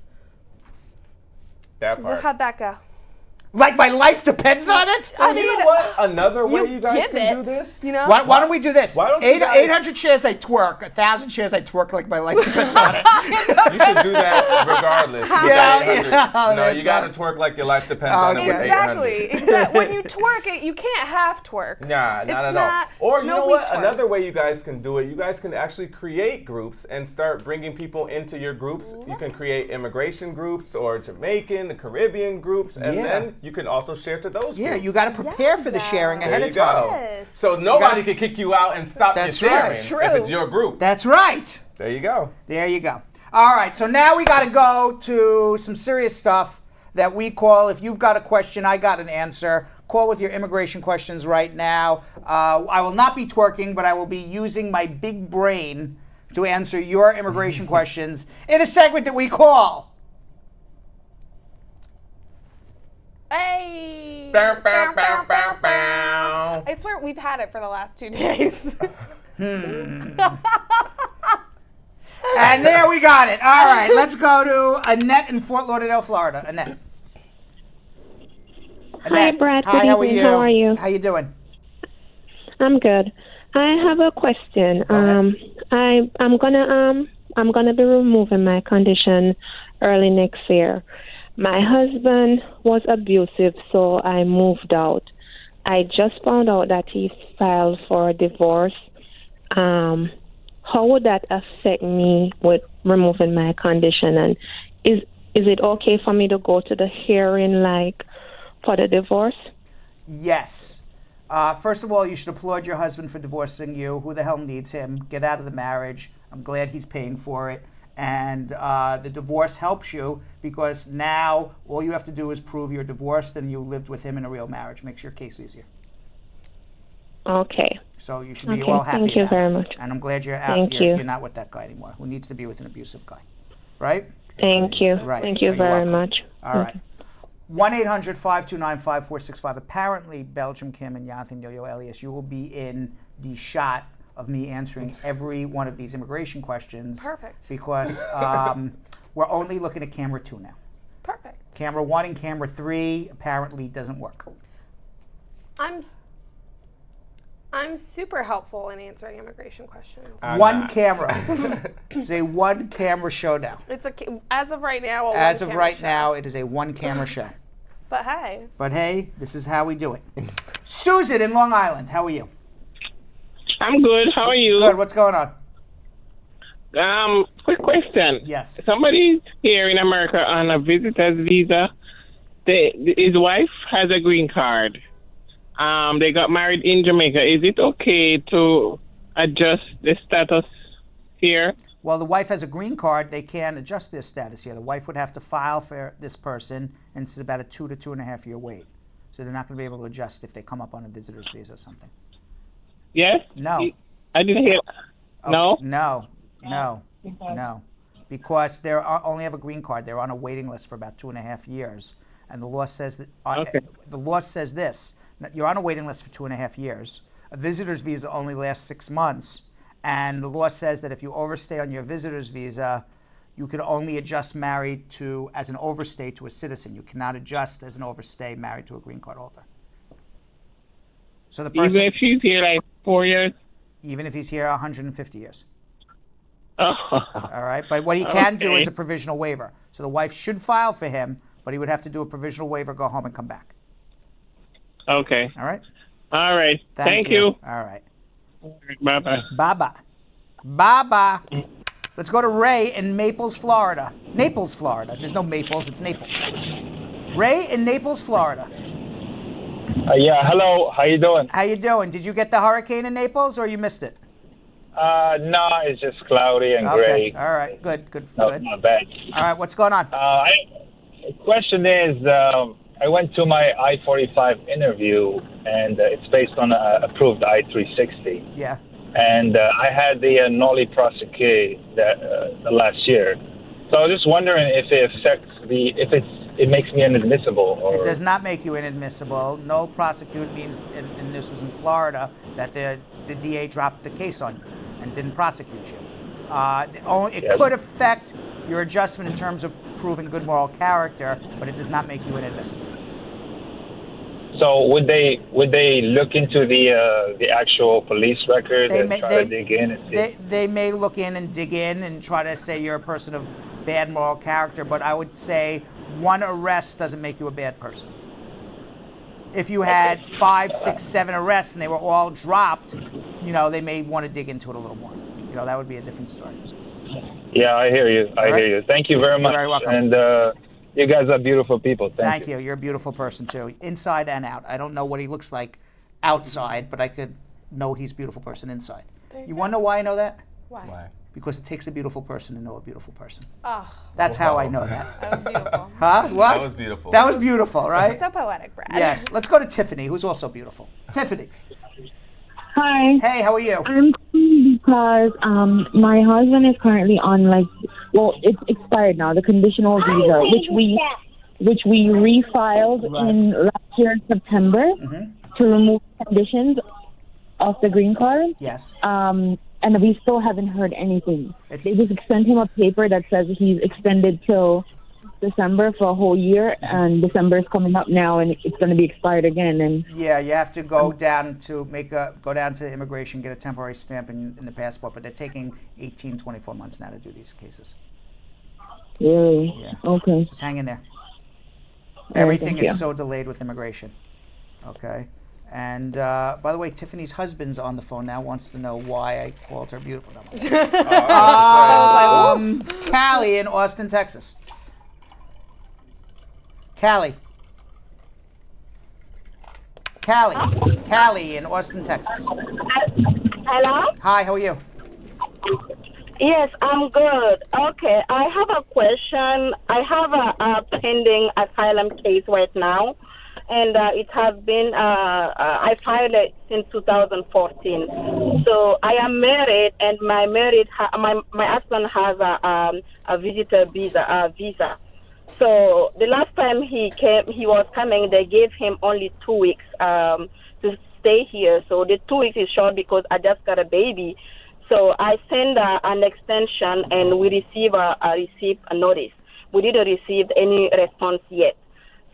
That So part. how'd that go? Like my life depends on it? I You mean, know what? Another way you guys give can it, do this. You know? Why don't we do this? Why don't you guys- 800 shares I twerk, 1,000 shares I twerk like my life depends on it. You should do that regardless. You Yeah, got 800. yeah, No, that's you got to right. twerk like your life depends on it with Exactly. 800. Exactly. When you twerk it, you can't half twerk. Nah, not It's at not- all. Or you no know weak what? twerk. Another way you guys can do it, you guys can actually create groups and start bringing people into your groups. You can create immigration groups or Jamaican, the Caribbean groups, and Yeah. then you can also share to those Yeah, groups. you got to prepare for the Yeah. sharing There ahead you of time. go. Yes. So nobody can kick you out and stop That's your sharing right. True. if it's your group. That's right. There you go. There you go. All right, so now we got to go to some serious stuff that we call, if you've got a question, I got an answer. Call with your immigration questions right now. I will not be twerking, but I will be using my big brain to answer your immigration questions in a segment that we call Hey. Bow, bow, bow, bow, bow. I swear we've had it for the last 2 days. And there we got it. All right, let's go to Annette in Fort Lauderdale, Florida. Annette. Hi, Brad. Good Hi, how are evening. you? How are you? How you doing? I'm good. I have a question. ahead. I'm gonna be removing my condition early next year. My husband was abusive, so I moved out. I just found out that he filed for a divorce. How would that affect me with removing my condition? And is it okay for me to go to the hearing, like, for the divorce? Yes. First of all, you should applaud your husband for divorcing you. Who the hell needs him? Get out of the marriage. I'm glad he's paying for it. And the divorce helps you because now all you have to do is prove you're divorced and you lived with him in a real marriage. Makes your case easier. Okay. So you should be Okay, all happy thank you about very it. much. And I'm glad you're out. Thank You're you. not with that guy anymore. Who needs to be with an abusive guy, right? Thank you. Right. Thank you You're very welcome. much. All right. 1-800-529-5465. Apparently, Belgium Kim and Jonathan Yo-Yo Elias, you will be in the shot of me answering every one of these immigration questions. Perfect. Because we're only looking at camera 2 now. Perfect. Camera 1 and camera 3 apparently doesn't work. I'm super helpful in answering immigration questions. One camera. It's a one camera show now. It's as of right now. As of right now, it is a one camera show. But hey, this is how we do it. Susan in Long Island, how are you? I'm good. How are you? Good. What's going on? Quick question. Yes. Somebody's here in America on a visitor's visa. His wife has a green card. They got married in Jamaica. Is it okay to adjust the status here? Well, the wife has a green card. They can't adjust their status here. The wife would have to file for this person, and it's about a 2 to 2.5 year wait. So they're not going to be able to adjust if they come up on a visitor's visa or something. Yes? No. I didn't hear. No? No. Because they only have a green card. They're on a waiting list for about 2.5 years. And the law says that the law says this. You're on a waiting list for 2.5 years. A visitor's visa only lasts 6 months. And the law says that if you overstay on your visitor's visa, you can only adjust married to as an overstay to a citizen. You cannot adjust as an overstay married to a green card holder. So the person, even if he's here like 4 years? Even if he's here 150 years. Oh. All right, but what he can do is a provisional waiver. So the wife should file for him, but he would have to do a provisional waiver, go home, and come back. Okay. All right? All right. Thank you. All right. Bye-bye. Bye-bye. Bye-bye. Let's go to Ray in Naples, Florida. Naples, Florida. There's no Maples, it's Naples. Ray in Naples, Florida. Yeah, hello. How you doing? How you doing? Did you get the hurricane in Naples or you missed it? No, it's just cloudy and gray. All right. Good. No, not bad. All right. What's going on? The question is, I went to my I-45 interview, and it's based on an approved I-360. Yeah. And I had the nolli prosequi the last year. So I was just wondering if it affects it makes me inadmissible. Or... It does not make you inadmissible. Null prosecute means, and this was in Florida, that the DA dropped the case on you and didn't prosecute you. It could affect your adjustment in terms of proving good moral character, but it does not make you inadmissible. So would they look into the actual police record and try to dig in? And see? They may look in and dig in and try to say you're a person of bad moral character, but I would say one arrest doesn't make you a bad person. If you had 5, 6, 7 arrests and they were all dropped, they may want to dig into it a little more. That would be a different story. Yeah, I hear you. I hear you. Thank you very much. You're very welcome. And you guys are beautiful people. Thank you. You're a beautiful person too, inside and out. I don't know what he looks like outside, but I could know he's a beautiful person inside. You want to know why I know that? Why? Because it takes a beautiful person to know a beautiful person. Oh. That's how I know that. That was beautiful. Huh? What? That was beautiful. That was beautiful, right? So poetic, Brad. Yes. Let's go to Tiffany, who's also beautiful. Tiffany. Hi. Hey, how are you? I'm calling because my husband is currently on it's expired now, the conditional visa, which we refiled in last year in September to remove conditions of the green card. Yes. And we still haven't heard anything. They just sent him a paper that says he's extended till December for a whole year, and December is coming up now, and it's going to be expired again. And yeah, you have to go down to immigration, get a temporary stamp in the passport, but they're taking 18, 24 months now to do these cases. Really? Yeah. Okay. Just hang in there. Everything is so delayed with immigration. Okay. And by the way, Tiffany's husband's on the phone now, wants to know why I called her beautiful. Callie in Austin, Texas. Callie in Austin, Texas. Hello? Hi, how are you? Yes, I'm good. Okay, I have a question. I have a pending asylum case right now, and it has been, I filed it since 2014. So I am married, and my husband has a visitor visa. So the last time he was coming, they gave him only 2 weeks to stay here. So the 2 weeks is short because I just got a baby. So I sent an extension, and we received a notice. We didn't receive any response yet.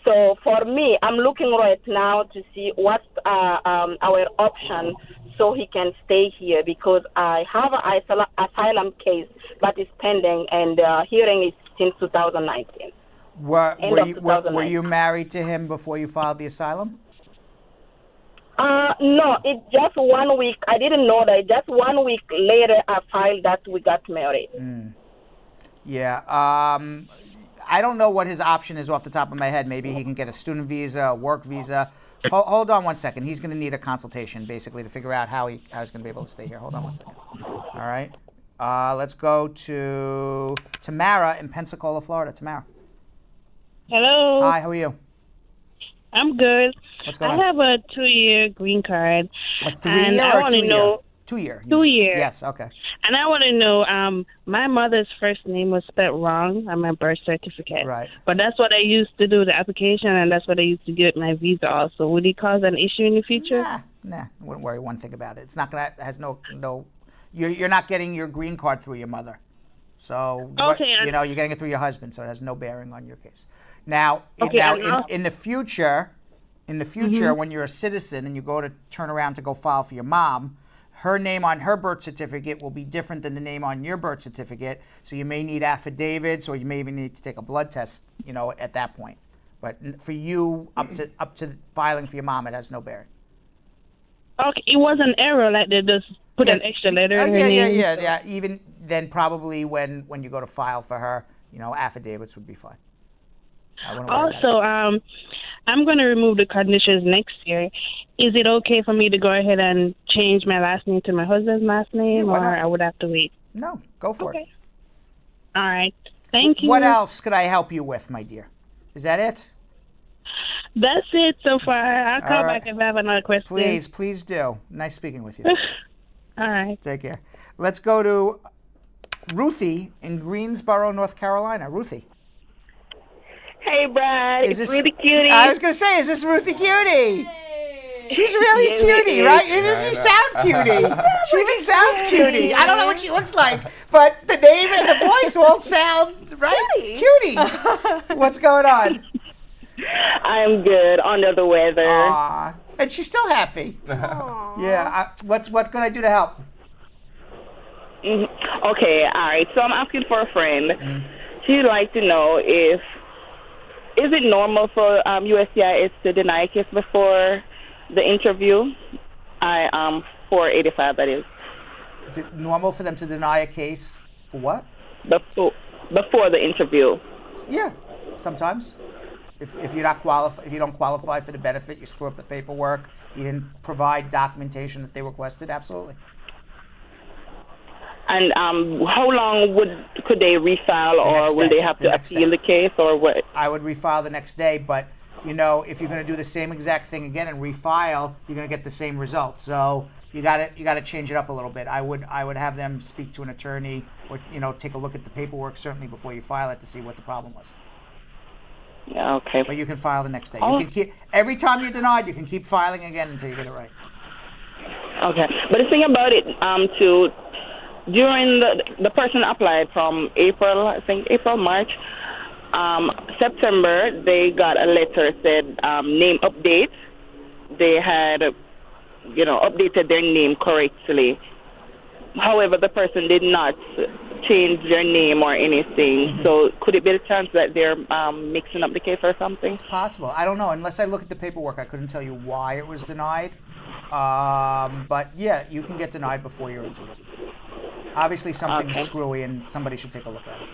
So for me, I'm looking right now to see what's our option so he can stay here, because I have an asylum case that is pending, and hearing is since 2019. Were you married to him before you filed the asylum? No, it's just 1 week. I didn't know that. Just 1 week later, I filed that we got married. Yeah. I don't know what his option is off the top of my head. Maybe he can get a student visa, a work visa. Hold on 1 second. He's going to need a consultation, basically, to figure out how he's going to be able to stay here. Hold on 1 second. All right. Let's go to Tamara in Pensacola, Florida. Tamara. Hello. Hi, how are you? I'm good. What's going I on? have a 2-year green card. A 3-year or 2-year? 2-year. 2 year. Yes, okay. And I want to know, my mother's first name was spelled wrong on my birth certificate. Right. But that's what I used to do, the application, and that's what I used to get my visa also. Would it cause an issue in the future? Nah, I wouldn't worry one thing about it. It's not going to, has no, you're not getting your green card through your mother. So, okay, you're getting it through your husband, so it has no bearing on your case. Now, Okay, in the future, when you're a citizen and you go to turn around to go file for your mom, her name on her birth certificate will be different than the name on your birth certificate. So you may need affidavits, or you may even need to take a blood test, at that point. But for you, up to filing for your mom, it has no bearing. Okay, it was an error, like they just put an extra letter in her name. Yeah. Even then, probably when you go to file for her, affidavits would be fine. Also, I'm going to remove the conditions next year. Is it okay for me to go ahead and change my last name to my husband's last name, or I would have to wait? No, go for it. All right. Thank you. What else could I help you with, my dear? Is that it? That's it so far. I'll call back if I have another question. Please do. Nice speaking with you. All right. Take care. Let's go to Ruthie in Greensboro, North Carolina. Ruthie. Hey, Brad. It's Ruthie Cutie. I was going to say, is this Ruthie Cutie? She's really a cutie, right? Doesn't she sound cutie? She even sounds cutie. I don't know what she looks like, but the name and the voice all sound, right? Cutie. What's going on? I'm good. Under the weather. Aww. And she's still happy. Yeah. What can I do to help? Okay, all right. So I'm asking for a friend. She'd like to know is it normal for USCIS to deny a case before the interview? 485, that is. Is it normal for them to deny a case for what? Before the interview. Yeah, sometimes. If you're not if you don't qualify for the benefit, you screw up the paperwork, you didn't provide documentation that they requested, absolutely. And how long could they refile, or will they have to appeal the case, or what? I would refile the next day, but if you're going to do the same exact thing again and refile, you're going to get the same result. So you got to change it up a little bit. I would have them speak to an attorney, or take a look at the paperwork certainly before you file it to see what the problem was. Yeah, okay. But you can file the next day. You can keep, every time you're denied, you can keep filing again until you get it right. Okay, but the thing about it, during the person applied from April, March, September, they got a letter said name update. They had, updated their name correctly. However, the person did not change their name or anything. So could it be a chance that they're mixing up the case or something? It's possible. I don't know. Unless I look at the paperwork, I couldn't tell you why it was denied. But yeah, you can get denied before you're into it. Obviously, something's screwy, and somebody should take a look at it.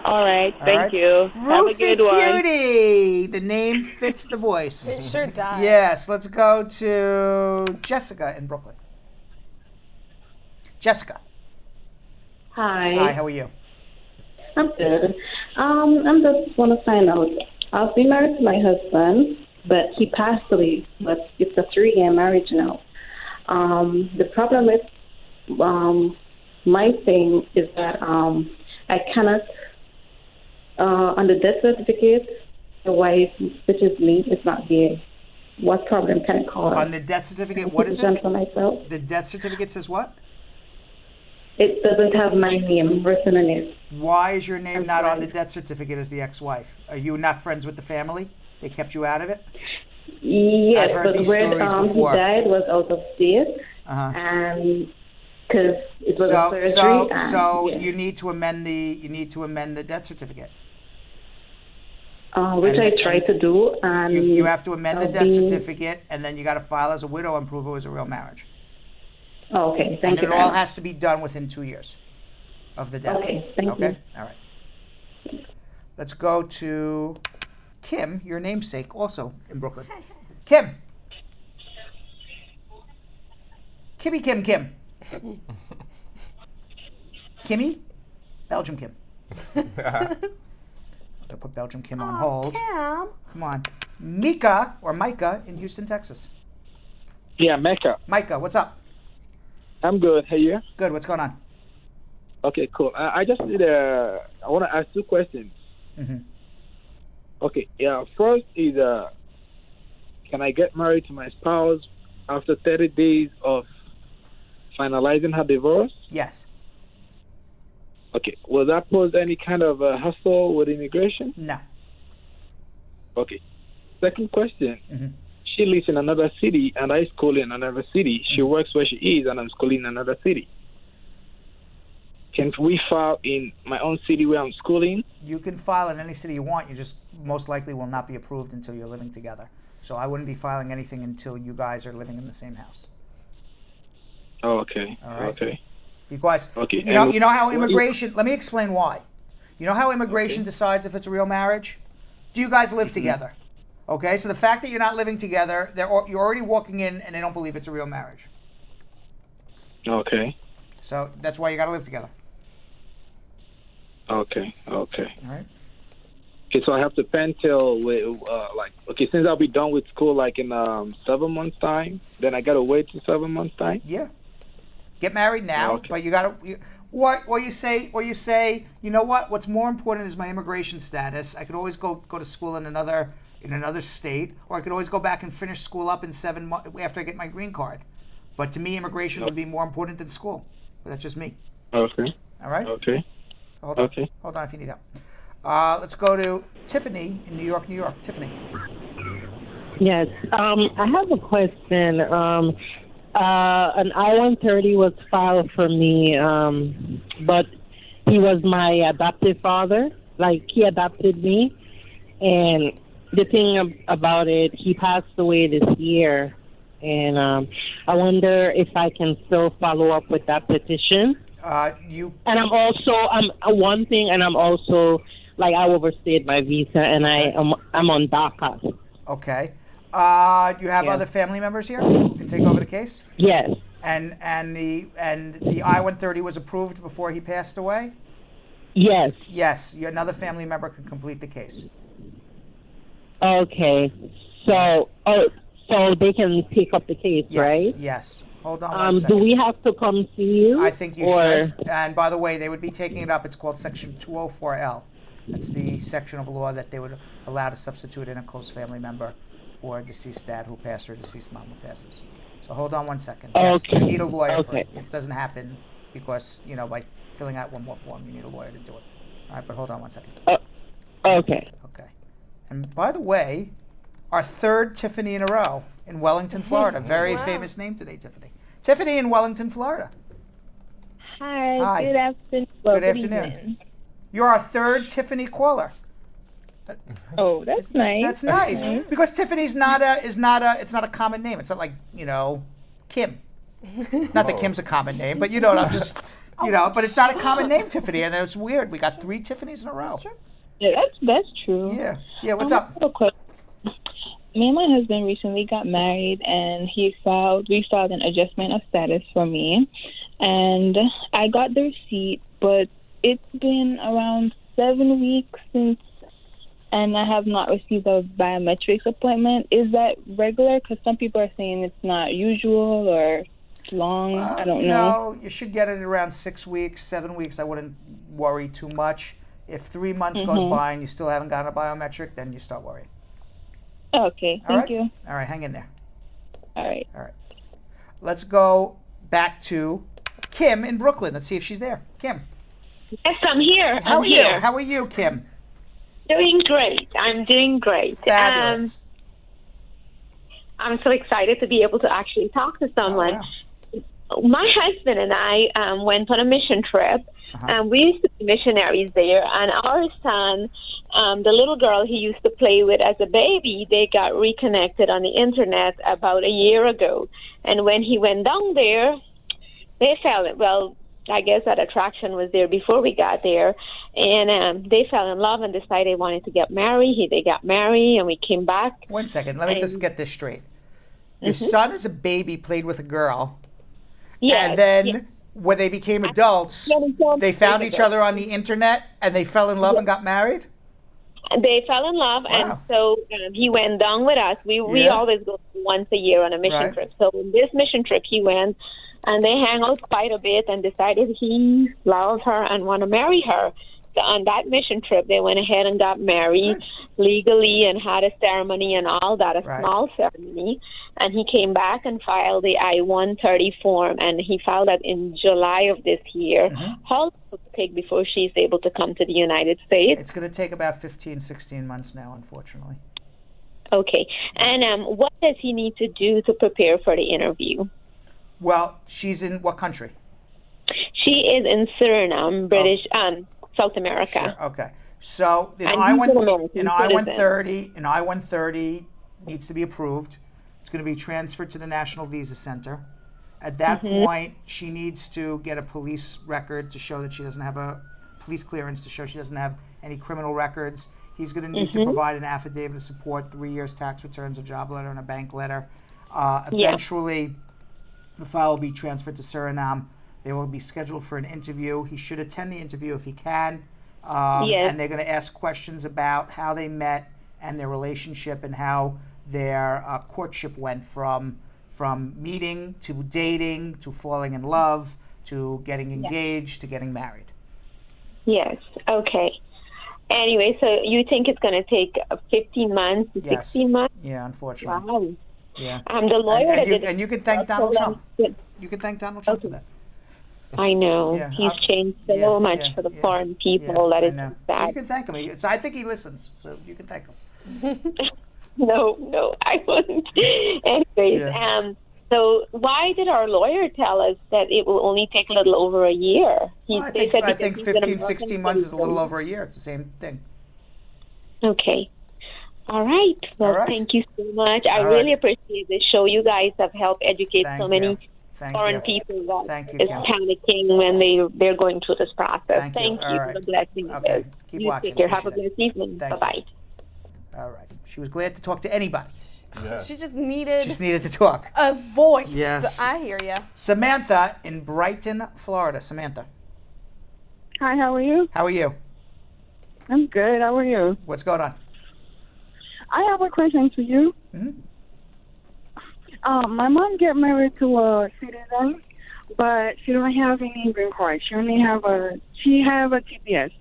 All right, thank you. Have a good one. Cutie! The name fits the voice. It sure does. Yes, let's go to Jessica in Brooklyn. Jessica. Hi. Hi, how are you? I'm good. I'm just want to find out. I've been married to my husband, but he passed away. But it's a 3-year marriage now. The problem is, my thing is that I cannot, on the death certificate, the wife, which is me, is not there. What problem can it cause? On the death certificate, what is it? For myself. The death certificate says what? It doesn't have my name written in it. Why is your name not on the death certificate as the ex-wife? Are you not friends with the family? They kept you out of it? Yes, I've heard but these when stories before. he died was out of state, and because it was a surgery. So you need to amend the death certificate. which I tried to do. And you have to amend the I'll death be- certificate, and then you got to file as a widow and prove it was a real marriage. Oh, okay, And thank you. it very all much. has to be done within 2 years of the death. Okay, thank you. Okay? All right. Let's go to Kim, your namesake, also in Brooklyn. Kim. Kimmy Kim Kim. Kimmy? Belgium Kim. I'll put Belgium Kim on hold. Kim. Come on. Mika, or Micah, in Houston, Texas. Yeah, Mecca. Micah, what's up? I'm good. How are you? Good, what's going on? Okay, cool. I just need I want to ask 2 questions. Mm-hmm. Okay, yeah. First is, can I get married to my spouse after 30 days of finalizing her divorce? Yes. Okay. Will that pose any kind of hassle with immigration? No. Okay. Second question. Mm-hmm. She lives in another city, and I school in another city. She works where she is, and I'm schooling in another city. Can we file in my own city where I'm schooling? You can file in any city you want. You just most likely will not be approved until you're living together. So I wouldn't be filing anything until you guys are living in the same house. Oh, okay. All right. Okay. Because Okay. you know how immigration. Let me explain why. You know how immigration decides if it's a real marriage? Do you guys live together? Okay. So the fact that you're not living together, you're already walking in, and they don't believe it's a real marriage. Okay. So that's why you got to live together. Okay. Okay. All right. Okay, so I have to pen till since I'll be done with school like in 7 months time, then I gotta wait till 7 months time. Yeah. Get married now, Okay. but you gotta, or you say, you know what? What's more important is my immigration status. I could always go to school in another state, or I could always go back and finish school up in 7 months after I get my green card. But to me, immigration would be more important than school. But that's just me. Okay. All right. Okay. Hold on. Okay. Hold on if you need help. Let's go to Tiffany in New York, New York. Tiffany. Yes. I have a question. An I-130 was filed for me, but he was my adoptive father. Like, he adopted me. And the thing about it, he passed away this year. And I wonder if I can still follow up with that petition. And I'm also, like, I overstayed my visa, and I'm on DACA. Okay. You have other family members here who can take over the case? Yes. And the I-130 was approved before he passed away? Yes. Yes. Another family member can complete the case. Okay. So they can pick up the case, Yes. right? Yes. Hold on one second. Do we have to come see you? I think you should. And by the way, they would be taking it up. It's called Section 204L. That's the section of law that they would allow to substitute in a close family member for a deceased dad who passed or a deceased mom who passes. So hold on one second. Yes, Okay. you need a lawyer for Okay. it. It doesn't happen because, by filling out one more form, you need a lawyer to do it. All right, but hold on one second. Okay. Okay. And by the way, our third Tiffany in a row in Wellington, Florida. Very famous name today, Tiffany. Tiffany in Wellington, Florida. Hi. Hi. Good afternoon. Good afternoon. You're our third Tiffany caller. Oh, that's nice. That's nice because Tiffany's it's not a common name. It's not like Kim. Not that Kim's a common name, but I'm just but it's not a common name, Tiffany, and it's weird. We got 3 Tiffany's in a row. Yeah, that's true. Yeah. What's up? Me and my husband recently got married, and we filed an adjustment of status for me, and I got the receipt, but it's been around 7 weeks and I have not received a biometrics appointment. Is that regular? Because some people are saying it's not usual or it's long. I don't know. You should get it around 6 weeks, 7 weeks. I wouldn't worry too much. If 3 months goes by and you still haven't gotten a biometric, then you start worrying. Okay, thank you. All right, hang in there. All right. Let's go back to Kim in Brooklyn. Let's see if she's there. Kim. Yes, I'm here. How I'm are here. you? How are you, Kim? Doing great. I'm doing great. Fabulous. I'm so excited to be able to actually talk to someone. My husband and I went on a mission trip, and we used to be missionaries there, and our son the little girl he used to play with as a baby, they got reconnected on the internet about a year ago. And when he went down there, they fell in, well, I guess that attraction was there before we got there. And they fell in love and decided they wanted to get married. They got married and we came back. 1 second. Let me just get this straight. Your son as a baby played with a girl. Yes, and then when they became adults, they found each other on the internet and they fell in love and got married? They fell in love, and so he went down with us. We always go once a year on a mission trip. So in this mission trip, he went, and they hang out quite a bit and decided he loved her and want to marry her. So on that mission trip, they went ahead and got married legally and had a ceremony and all that, a small ceremony. And he came back and filed the I-130 form, and he filed that in July of this year. How long will it take before she's able to come to the United States? It's going to take about 15, 16 months now, unfortunately. Okay. And what does he need to do to prepare for the interview? Well, she's in what country? She is in Suriname, South America. Sure. Okay. So in I-130 needs to be approved. It's going to be transferred to the National Visa Center. At that point, she needs to get a police record to show that she doesn't have a police clearance, to show she doesn't have any criminal records. He's going to need to provide an affidavit of support, 3 years tax returns, a job letter, and a bank letter. Eventually, the file will be transferred to Suriname. They will be scheduled for an interview. He should attend the interview if he can. And they're going to ask questions about how they met and their relationship and how their courtship went from meeting to dating to falling in love to getting engaged to getting married. Yes. Okay. Anyway, so you think it's going to take 15 months to 16 months? Yeah, unfortunately. Wow. Yeah. The lawyer and you can thank Donald Trump. You can thank Donald Trump for that. I know. He's changed so much for the foreign people that it's sad. You can thank him. I think he listens, so you can thank him. No, I wouldn't. Anyways, so why did our lawyer tell us that it will only take a little over a year? I think 15, 16 months is a little over a year. It's the same thing. Okay. All right. Well, thank you so much. I really appreciate this show. You guys have helped educate so many foreign people that is panicking when they're going through this process. Thank you for the blessing. Okay. Keep watching. Take care. Have a good evening. Bye-bye. All right. She was glad to talk to anybody. Yeah. She just needed to talk. A voice. Yes. I hear you. Samantha in Brighton, Florida. Samantha. Hi, how are you? How are you? I'm good. How are you? What's going on? I have a question for you. My mom got married to a citizen, but she don't have any green card. She have a TPS.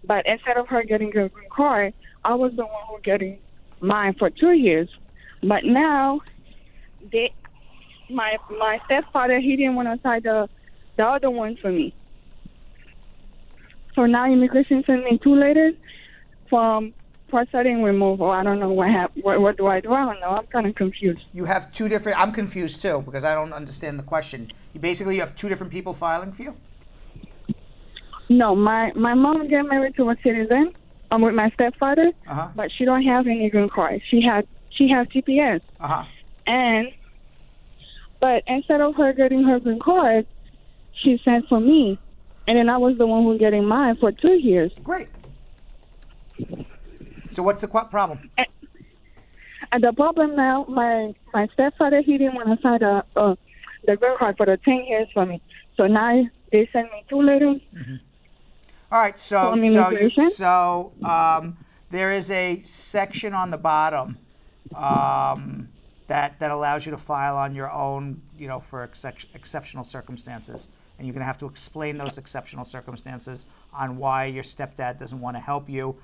But instead of her getting a green card, I was the one who getting mine for 2 years. But now, my stepfather, he didn't want to sign the other one for me. So now immigration sent me 2 letters for setting removal. I don't know what happened. What do I do? I don't know. I'm kind of confused. You have 2 different. I'm confused too because I don't understand the question. You have 2 different people filing for you. No, my mom got married to a citizen. I'm with my stepfather, but she don't have any green card. She has TPS. But instead of her getting her green card, she sent for me, and then I was the one who was getting mine for 2 years. Great. So what's the problem? And the problem now, my stepfather, he didn't want to sign the green card for the 10 years for me. So now they sent me 2 letters. All right, so there is a section on the bottom that allows you to file on your own, for exceptional circumstances, and you're going to have to explain those exceptional circumstances on why your stepdad doesn't want to help you.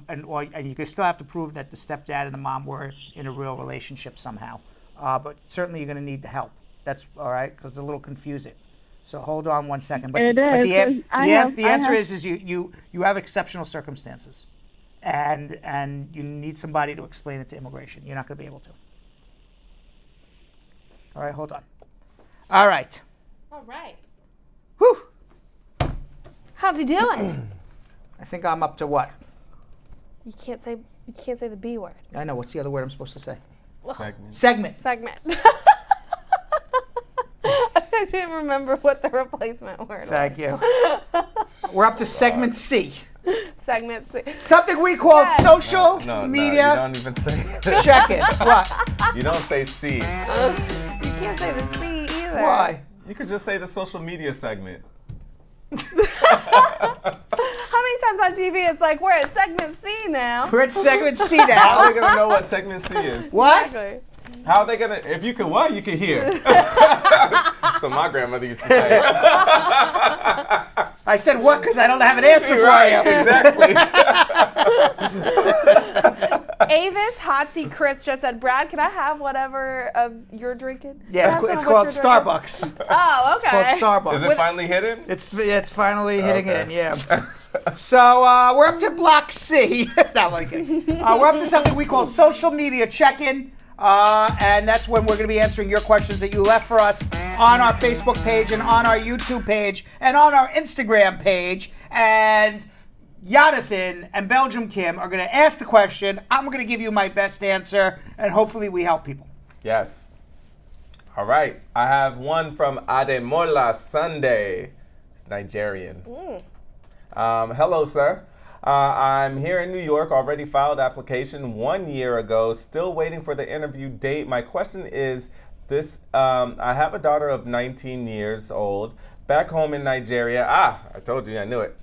And you can still have to prove that the stepdad and the mom were in a real relationship somehow. But certainly you're going to need the help. That's all right, because it's a little confusing. So hold on 1 second. But the answer is you have exceptional circumstances, and you need somebody to explain it to immigration. You're not going to be able to. All right, hold on. All right. All right. Whew. How's he doing? I think I'm up to what? You can't say the B word. I know. What's the other word I'm supposed to say? Segment. Segment. I didn't remember what the replacement word was. Thank you. We're up to segment C. Segment C. Something we call social media. You don't even say check-in. What? You don't say C. You can't say the C either. Why? You could just say the social media segment. How many times on TV it's like, we're at segment C now? We're at segment C now. How are they going to know what segment C is? What? Exactly. How are they going to, if you could what, you could hear. So my grandmother used to say. I said what because I don't have an answer for you. Exactly. Avis Hotsy Chris just said, Brad, can I have whatever you're drinking? Yeah, it's called Starbucks. Oh, okay. It's called Starbucks. Is it finally hidden? It's finally hitting in, yeah. So we're up to block C. Not like it. We're up to something we call social media check-in. And that's when we're going to be answering your questions that you left for us on our Facebook page and on our YouTube page and on our Instagram page. And Jonathan and Belgium Kim are going to ask the question. I'm going to give you my best answer, and hopefully we help people. Yes. All right. I have one from Ademola Sunday. It's Nigerian. Hello, sir. I'm here in New York, already filed application 1 year ago, still waiting for the interview date. My question is this, I have a daughter of 19 years old, back home in Nigeria. I told you, I knew it.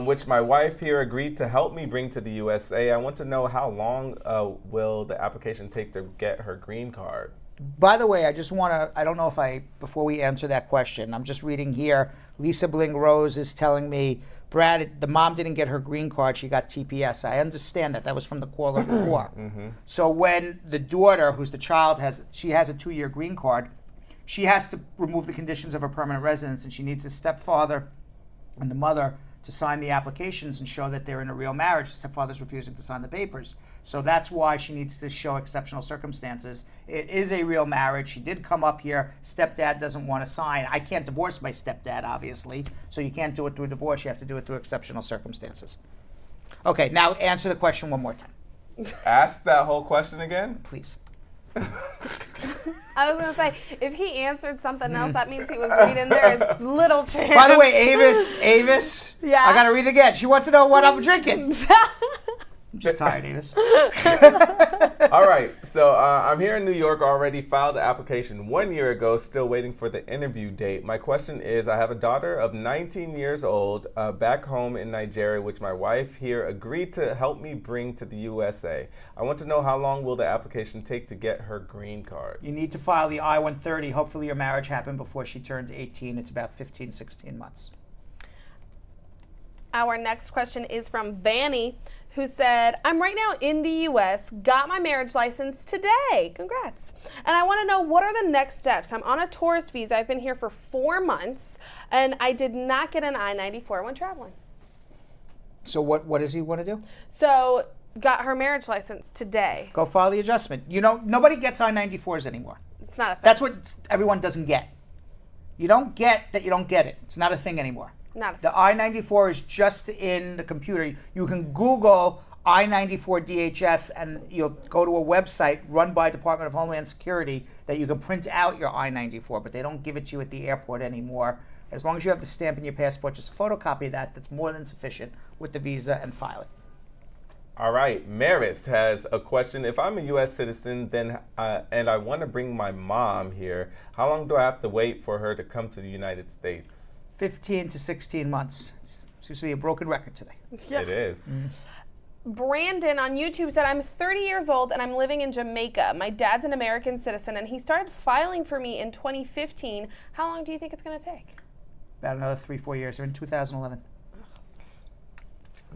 Which my wife here agreed to help me bring to the USA. I want to know how long will the application take to get her green card? By the way, I just want to, I don't know if before we answer that question, I'm just reading here, Lisa Bling Rose is telling me, Brad, the mom didn't get her green card, she got TPS. I understand that. That was from the caller before. So when the daughter, who's the child, she has a 2-year green card, she has to remove the conditions of her permanent residence, and she needs a stepfather and the mother to sign the applications and show that they're in a real marriage. The stepfather's refusing to sign the papers. So that's why she needs to show exceptional circumstances. It is a real marriage. She did come up here. Stepdad doesn't want to sign. I can't divorce my stepdad, obviously. So you can't do it through a divorce. You have to do it through exceptional circumstances. Okay, now answer the question one more time. Ask that whole question again? Please. I was going to say, if he answered something else, that means he was reading. There is little chance. By the way, Avis, yeah? I got to read it again. She wants to know what I'm drinking. I'm just tired, Avis. All right, so I'm here in New York, already filed the application 1 year ago, still waiting for the interview date. My question is, I have a daughter of 19 years old back home in Nigeria, which my wife here agreed to help me bring to the USA. I want to know how long will the application take to get her green card? You need to file the I-130. Hopefully your marriage happened before she turned 18. It's about 15, 16 months. Our next question is from Vanny, who said, I'm right now in the U.S., got my marriage license today. Congrats. And I want to know, what are the next steps? I'm on a tourist visa. I've been here for 4 months, and I did not get an I-94 when traveling. So what does he want to do? So got her marriage license today. Go file the adjustment. You know, nobody gets I-94s anymore. It's not a thing. That's what everyone doesn't get. You don't get that you don't get it. It's not a thing anymore. The I-94 is just in the computer. You can Google I-94 DHS and you'll go to a website run by Department of Homeland Security that you can print out your I-94, but they don't give it to you at the airport anymore. As long as you have the stamp in your passport, just photocopy that. That's more than sufficient with the visa and file it. All right, Maris has a question. If I'm a U.S. citizen then and I want to bring my mom here, how long do I have to wait for her to come to the United States? 15 to 16 months. Seems to be a broken record today. Yeah. It is. Brandon on YouTube said, I'm 30 years old and I'm living in Jamaica. My dad's an American citizen and he started filing for me in 2015. How long do you think it's going to take? About another 3-4 years. They're in 2011.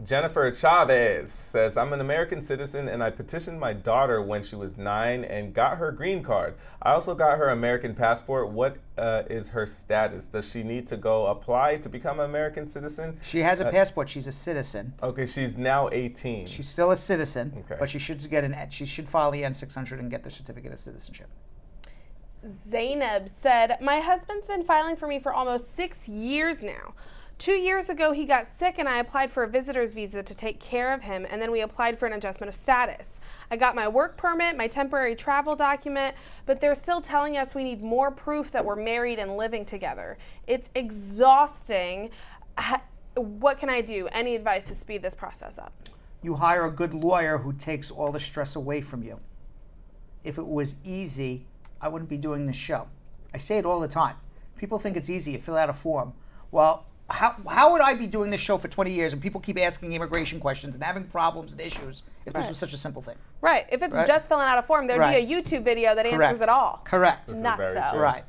Jennifer Chavez says, I'm an American citizen and I petitioned my daughter when she was 9 and got her green card. I also got her American passport. What is her status? Does she need to go apply to become an American citizen? She has a passport. She's a citizen. Okay, she's now 18. She's still a citizen, okay. But she should file the N-600 and get the certificate of citizenship. Zainab said, my husband's been filing for me for almost 6 years now. 2 years ago, he got sick and I applied for a visitor's visa to take care of him, and then we applied for an adjustment of status. I got my work permit, my temporary travel document, but they're still telling us we need more proof that we're married and living together. It's exhausting. What can I do? Any advice to speed this process up? You hire a good lawyer who takes all the stress away from you. If it was easy, I wouldn't be doing this show. I say it all the time. People think it's easy. You fill out a form. Well, how would I be doing this show for 20 years and people keep asking immigration questions and having problems and issues if this was such a simple thing? Right. If it's just filling out a form, there'd be a YouTube video that answers it all. Correct. Not so. Right.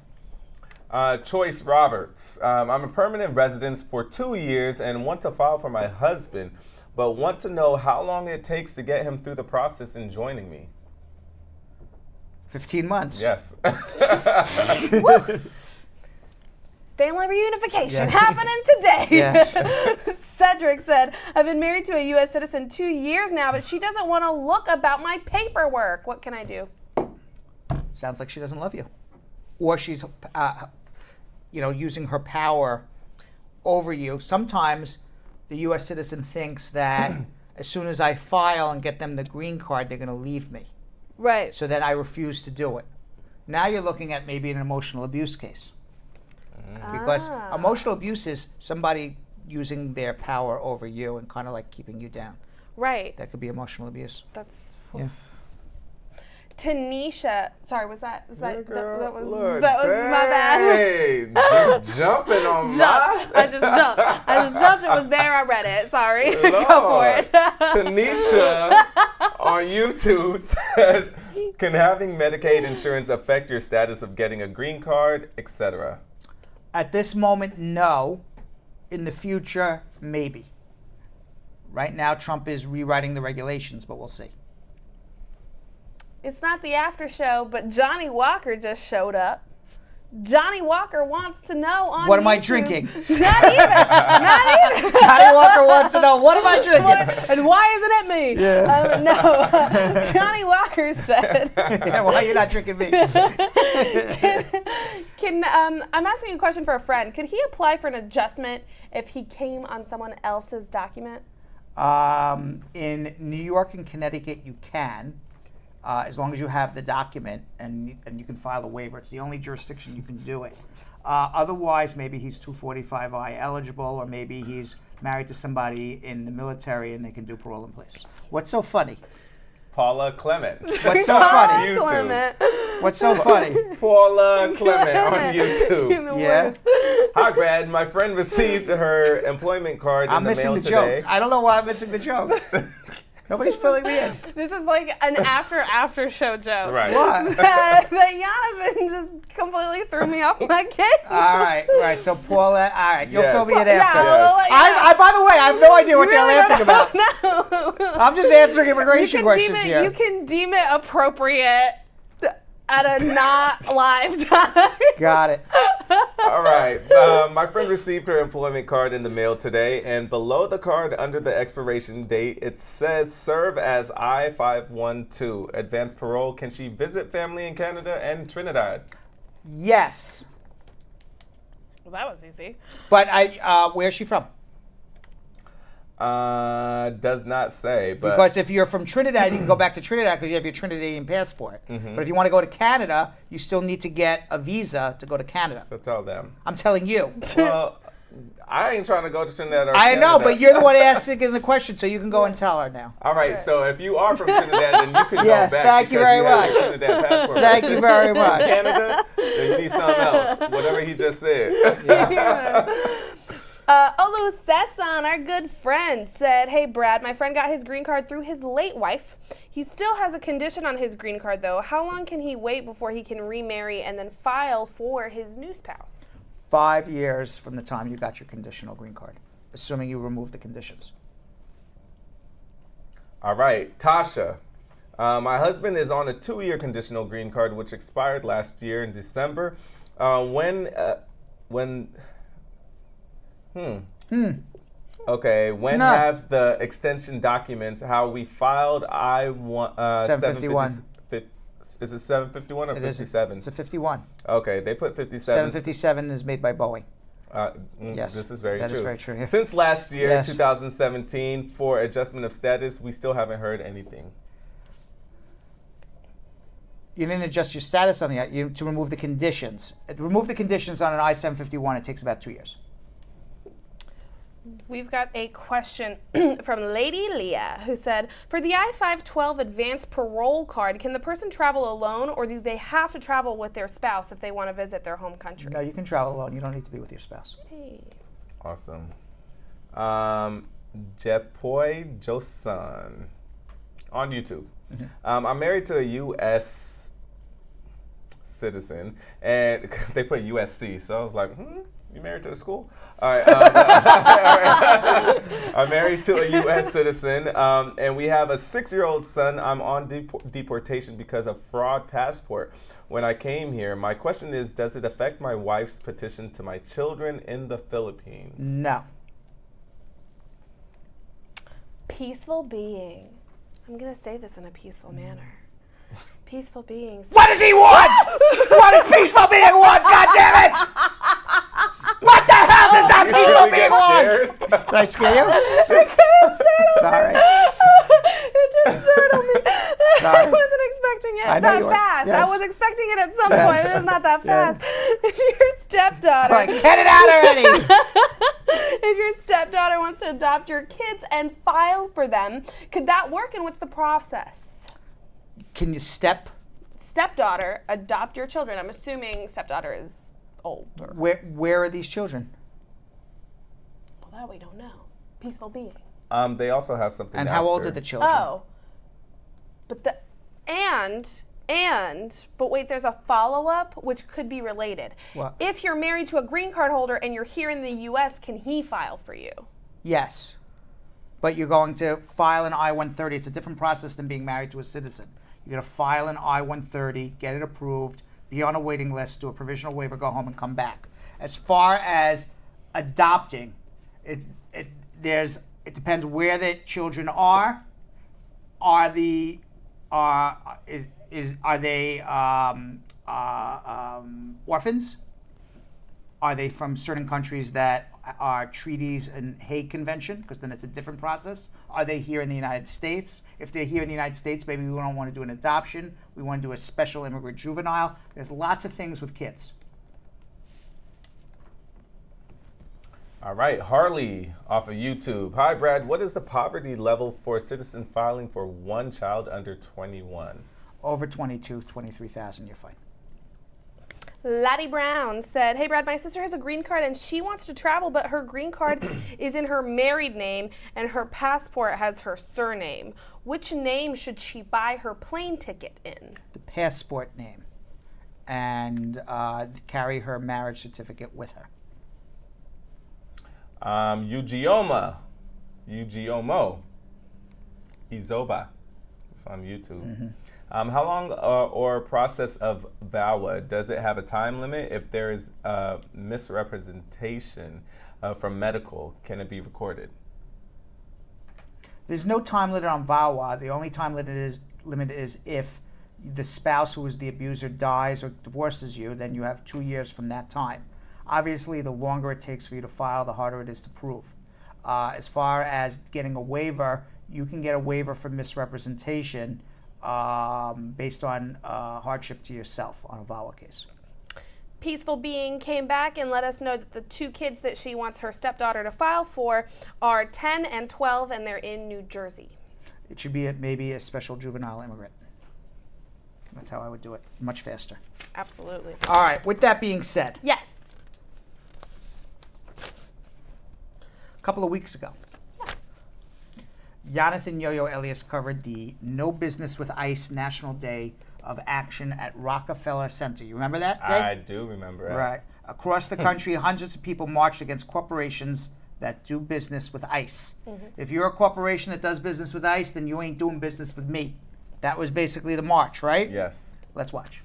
Choice Roberts. I'm a permanent resident for 2 years and want to file for my husband, but want to know how long it takes to get him through the process in joining me. 15 months. Yes. Family reunification happening today. Yes. Cedric said, I've been married to a U.S. citizen 2 years now, but she doesn't want to look about my paperwork. What can I do? Sounds like she doesn't love you. Or she's, using her power over you. Sometimes the U.S. citizen thinks that as soon as I file and get them the green card, they're going to leave me. Right. So then I refuse to do it. Now you're looking at maybe an emotional abuse case. Because emotional abuse is somebody using their power over you and kind of like keeping you down. Right. That could be emotional abuse. That's... Yeah. Tanisha, sorry, was that was my bad. Hey, jumping on my. I just jumped. It was there. I read it. Sorry. Go for it. Tanisha on YouTube says, can having Medicaid insurance affect your status of getting a green card, etc.? At this moment, no. In the future, maybe. Right now, Trump is rewriting the regulations, but we'll see. It's not the after show, but Johnny Walker just showed up. Johnny Walker wants to know on What am I YouTube- drinking? Not even. Johnny Walker wants to know, what am I drinking? And why isn't it me? Yeah. No. Johnny Walker said. Yeah, why are you not drinking me? I'm asking a question for a friend. Could he apply for an adjustment if he came on someone else's document? In New York and Connecticut, you can. As long as you have the document and you can file a waiver. It's the only jurisdiction you can do it. Otherwise, maybe he's 245I eligible, or maybe he's married to somebody in the military and they can do parole in place. What's so funny? Paula Clement. What's so funny? YouTube. Clement. What's so funny? Paula Clement on YouTube. Yeah. Hi, Brad. My friend received her employment card I'm in the missing mail the today. joke. I don't know why I'm missing the joke. Nobody's filling me in. This is like an after show joke. Right. What? that Jonathan just completely threw me off my game. All right. So Paula, all right, you'll Yes. fill me in Yeah, after. we'll let you I by the way, I have no idea what they're laughing about. No. I'm just answering immigration questions here. You can deem it appropriate at a not live time. Got it. All right. My friend received her employment card in the mail today, and below the card, under the expiration date, it says serve as I-512, advanced parole. Can she visit family in Canada and Trinidad? Yes. Well, that was easy. But where's she from? Does not say, but Because if you're from Trinidad, you can go back to Trinidad because you have your Trinidadian passport. Mhm. But if you want to go to Canada, you still need to get a visa to go to Canada. So tell them. I'm telling you. Well, I ain't trying to go to Trinidad or I know, Canada. but you're the one asking the question, so you can go and tell her now. All right, so if you are from Trinidad, then you can Yes, go back. thank you because very have a much. Trinidad passport. Thank you very much. Canada, then you need something else. Whatever he just said. Olu Sesson, our good friend, said, hey, Brad, my friend got his green card through his late wife. He still has a condition on his green card, though. How long can he wait before he can remarry and then file for his new spouse? 5 years from the time you got your conditional green card, assuming you remove the conditions. All right, Tasha. My husband is on a 2-year conditional green card, which expired last year in December. Okay, when have the extension documents, how we filed I-751. Is it 751 or 57? It's a 51. Okay, they put 57. 757 is made by Boeing. Yes, this is very true. That is very true. Yeah. Since last year, Yes. 2017, for adjustment of status, we still haven't heard anything. You didn't adjust your status on to remove the conditions. Remove the conditions on an I-751. It takes about 2 years. We've got a question from Lady Leah, who said, for the I-512 advanced parole card, can the person travel alone, or do they have to travel with their spouse if they want to visit their home country? No, you can travel alone. You don't need to be with your spouse. Hey. Awesome. Jepoy Josan on YouTube. I'm married to a U.S. citizen, and they put USC, so I was like, you married to a school? All right. I'm married to a U.S. citizen, and we have a 6-year-old son. I'm on deportation because of fraud passport. When I came here, my question is, does it affect my wife's petition to my children in the Philippines? No. Peaceful being. I'm going to say this in a peaceful manner. Peaceful beings. What does he want? What does peaceful being want? God damn it! What the hell does that peaceful being want? Did I scare you? Sorry. It just startled me. Sorry. I wasn't expecting it I know that you were. fast. Yes. I was expecting it at some Yes. point. It was not that Yes. fast. If your stepdaughter... Like, get it out already! If your stepdaughter wants to adopt your kids and file for them, could that work, and what's the process? Can you Stepdaughter, adopt your children. I'm assuming stepdaughter is older. Where are these children? Well, that we don't know. Peaceful being. They also have something. And how old are the children? Oh. But but wait, there's a follow-up which could be related. What? If you're married to a green card holder and you're here in the U.S., can he file for you? Yes. But you're going to file an I-130. It's a different process than being married to a citizen. You're going to file an I-130, get it approved, be on a waiting list, do a provisional waiver, go home and come back. As far as adopting, it depends where the children are. Are they orphans? Are they from certain countries that are treaties and Hague Convention? Because then it's a different process. Are they here in the United States? If they're here in the United States, maybe we don't want to do an adoption. We want to do a special immigrant juvenile. There's lots of things with kids. All right, Harley off of YouTube. Hi, Brad. What is the poverty level for a citizen filing for one child under 21? Over 22, 23,000, you're fine. Laddie Brown said, hey Brad, my sister has a green card and she wants to travel, but her green card is in her married name and her passport has her surname. Which name should she buy her plane ticket in? The passport name. And carry her marriage certificate with her. Ugioma. Izoba. It's on YouTube. Mm-hmm. How long or process of VAWA? Does it have a time limit? If there is misrepresentation from medical, can it be recorded? There's no time limit on VAWA. The only time limit is if the spouse who is the abuser dies or divorces you, then you have 2 years from that time. Obviously, the longer it takes for you to file, the harder it is to prove. As far as getting a waiver, you can get a waiver for misrepresentation based on hardship to yourself on a VAWA case. Peaceful Being came back and let us know that the 2 kids that she wants her stepdaughter to file for are 10 and 12, and they're in New Jersey. It should be maybe a special juvenile immigrant. That's how I would do it, much faster. Absolutely. All right, with that being said. Yes. A couple of weeks ago, Jonathan Yo-Yo Elias covered the No Business with ICE National Day of Action at Rockefeller Center. You remember that day? I do remember it. Right. Across the country, hundreds of people marched against corporations that do business with ICE. Mm-hmm. If you're a corporation that does business with ICE, then you ain't doing business with me. That was basically the march, right? Yes. Let's watch.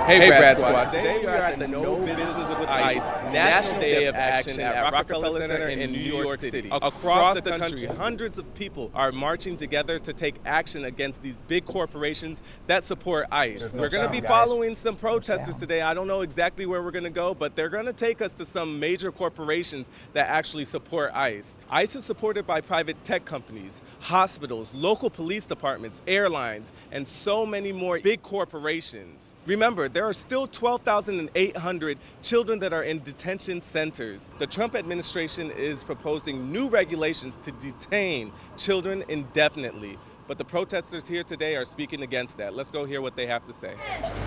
Hey, Brad Squad. Today we are at the No Business with ICE National Day of Action at Rockefeller Center in New York City. Across the country, hundreds of people are marching together to take action against these big corporations that support ICE. We're going to be following some protesters today. I don't know exactly where we're going to go, but they're going to take us to some major corporations that actually support ICE. ICE is supported by private tech companies, hospitals, local police departments, airlines, and so many more big corporations. Remember, there are still 12,800 children that are in detention centers. The Trump administration is proposing new regulations to detain children indefinitely. But the protesters here today are speaking against that. Let's go hear what they have to say.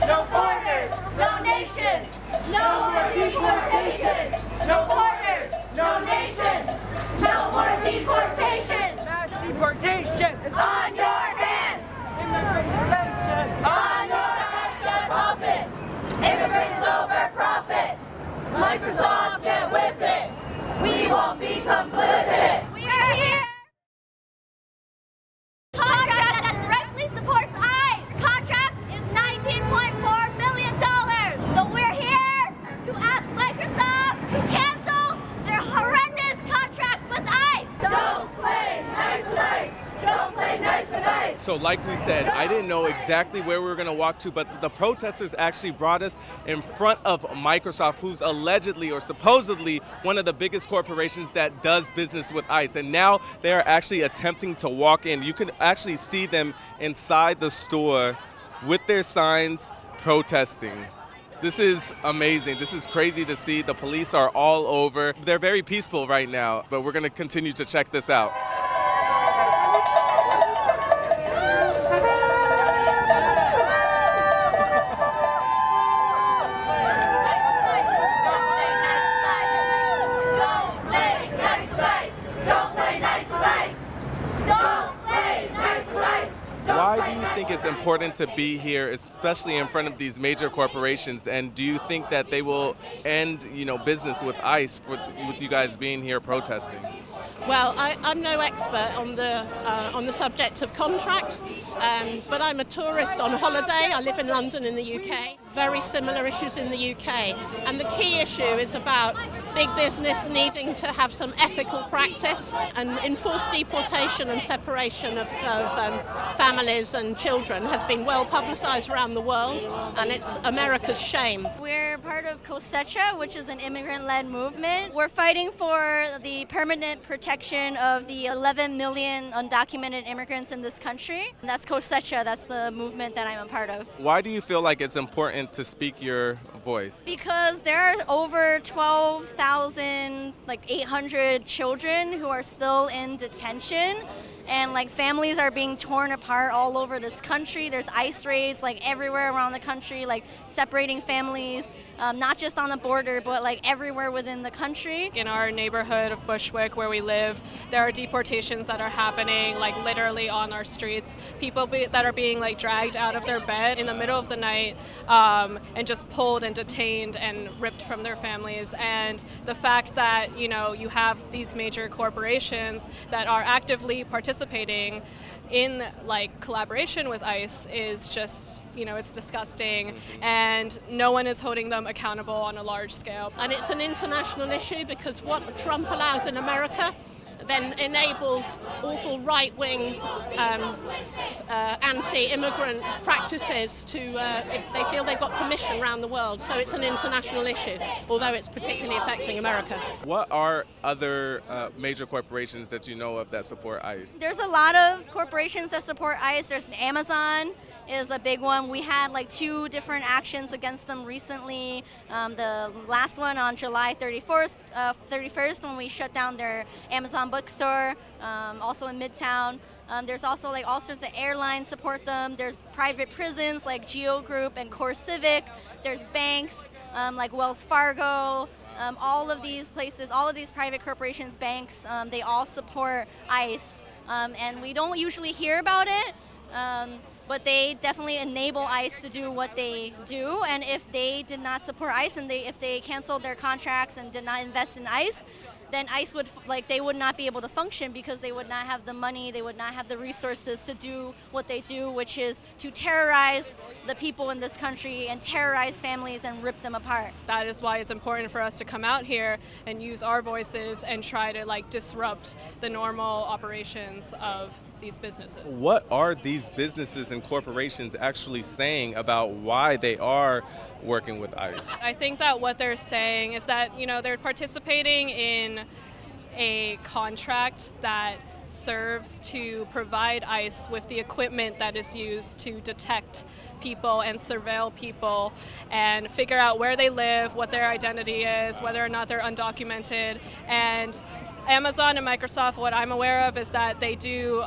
No borders, no nations, no more deportation. No borders, no nations, no more deportation. Mass deportation is on your hands. On your hands, get profit. Immigrants over profit. Microsoft, get with it. We won't be complicit. We are here. Contract that directly supports ICE. The contract is $19.4 million. So we're here to ask Microsoft to cancel their horrendous contract with ICE. Don't play nice with ICE. Don't play nice with ICE. So like we said, I didn't know exactly where we were going to walk to, but the protesters actually brought us in front of Microsoft, who's allegedly or supposedly one of the biggest corporations that does business with ICE. And now they are actually attempting to walk in. You can actually see them inside the store with their signs protesting. This is amazing. This is crazy to see. The police are all over. They're very peaceful right now, but we're going to continue to check this out. Why do you think it's important to be here, especially in front of these major corporations? And do you think that they will end, business with ICE with you guys being here protesting? Well, I'm no expert on the subject of contracts, but I'm a tourist on holiday. I live in London in the UK. Very similar issues in the UK. And the key issue is about big business needing to have some ethical practice and enforced deportation and separation of families and children has been well publicized around the world, and it's America's shame. We're part of COSECHA, which is an immigrant-led movement. We're fighting for the permanent protection of the 11 million undocumented immigrants in this country. And that's COSECHA, that's the movement that I'm a part of. Why do you feel like it's important to speak your voice? Because there are over 12,800 children who are still in detention. And families are being torn apart all over this country. There's ICE raids everywhere around the country, separating families, not just on the border, but everywhere within the country. In our neighborhood of Bushwick, where we live, there are deportations that are happening literally on our streets. People that are being dragged out of their bed in the middle of the night and just pulled and detained and ripped from their families. And the fact that you have these major corporations that are actively participating in collaboration with ICE is just, it's disgusting, and no one is holding them accountable on a large scale. And it's an international issue because what Trump allows in America then enables awful right-wing anti-immigrant practices to, they feel they've got permission around the world. So it's an international issue, although it's particularly affecting America. What are other major corporations that you know of that support ICE? There's a lot of corporations that support ICE. There's Amazon is a big one. We had 2 different actions against them recently. The last one on July 31st when we shut down their Amazon bookstore, also in Midtown. There's also all sorts of airlines support them. There's private prisons like Geo Group and Core Civic. There's banks like Wells Fargo. All of these places, all of these private corporations, banks, they all support ICE. And we don't usually hear about it. But they definitely enable ICE to do what they do. And if they did not support ICE and if they canceled their contracts and did not invest in ICE, then ICE would, they would not be able to function because they would not have the money, they would not have the resources to do what they do, which is to terrorize the people in this country and terrorize families and rip them apart. That is why it's important for us to come out here and use our voices and try to disrupt the normal operations of these businesses. What are these businesses and corporations actually saying about why they are working with ICE? I think that what they're saying is that, they're participating in a contract that serves to provide ICE with the equipment that is used to detect people and surveil people and figure out where they live, what their identity is, whether or not they're undocumented. And Amazon and Microsoft, what I'm aware of is that they do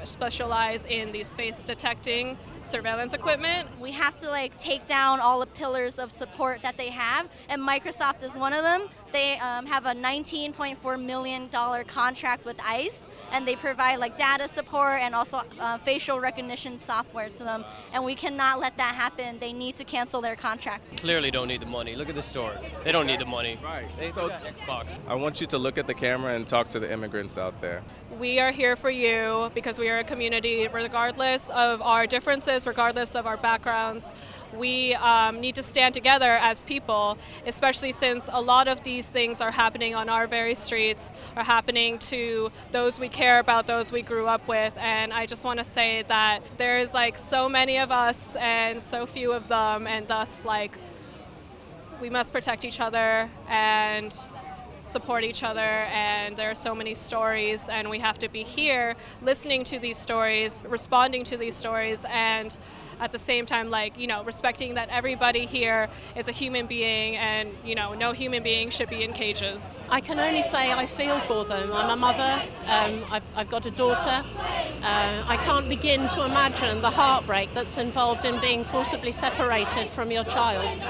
specialize in these face detecting surveillance equipment. We have to take down all the pillars of support that they have, and Microsoft is one of them. They have a $19.4 million contract with ICE, and they provide data support and also facial recognition software to them, and we cannot let that happen. They need to cancel their contract. Clearly don't need the money. Look at the store. They don't need the money. Right. They got Xbox. I want you to look at the camera and talk to the immigrants out there. We are here for you because we are a community, regardless of our differences, regardless of our backgrounds. We need to stand together as people, especially since a lot of these things are happening on our very streets, are happening to those we care about, those we grew up with. And I just want to say that there's so many of us and so few of them, and thus we must protect each other and support each other, and there are so many stories, and we have to be here listening to these stories, responding to these stories, and at the same time respecting that everybody here is a human being, and no human being should be in cages. I can only say I feel for them. I'm a mother, I've got a daughter. I can't begin to imagine the heartbreak that's involved in being forcibly separated from your child,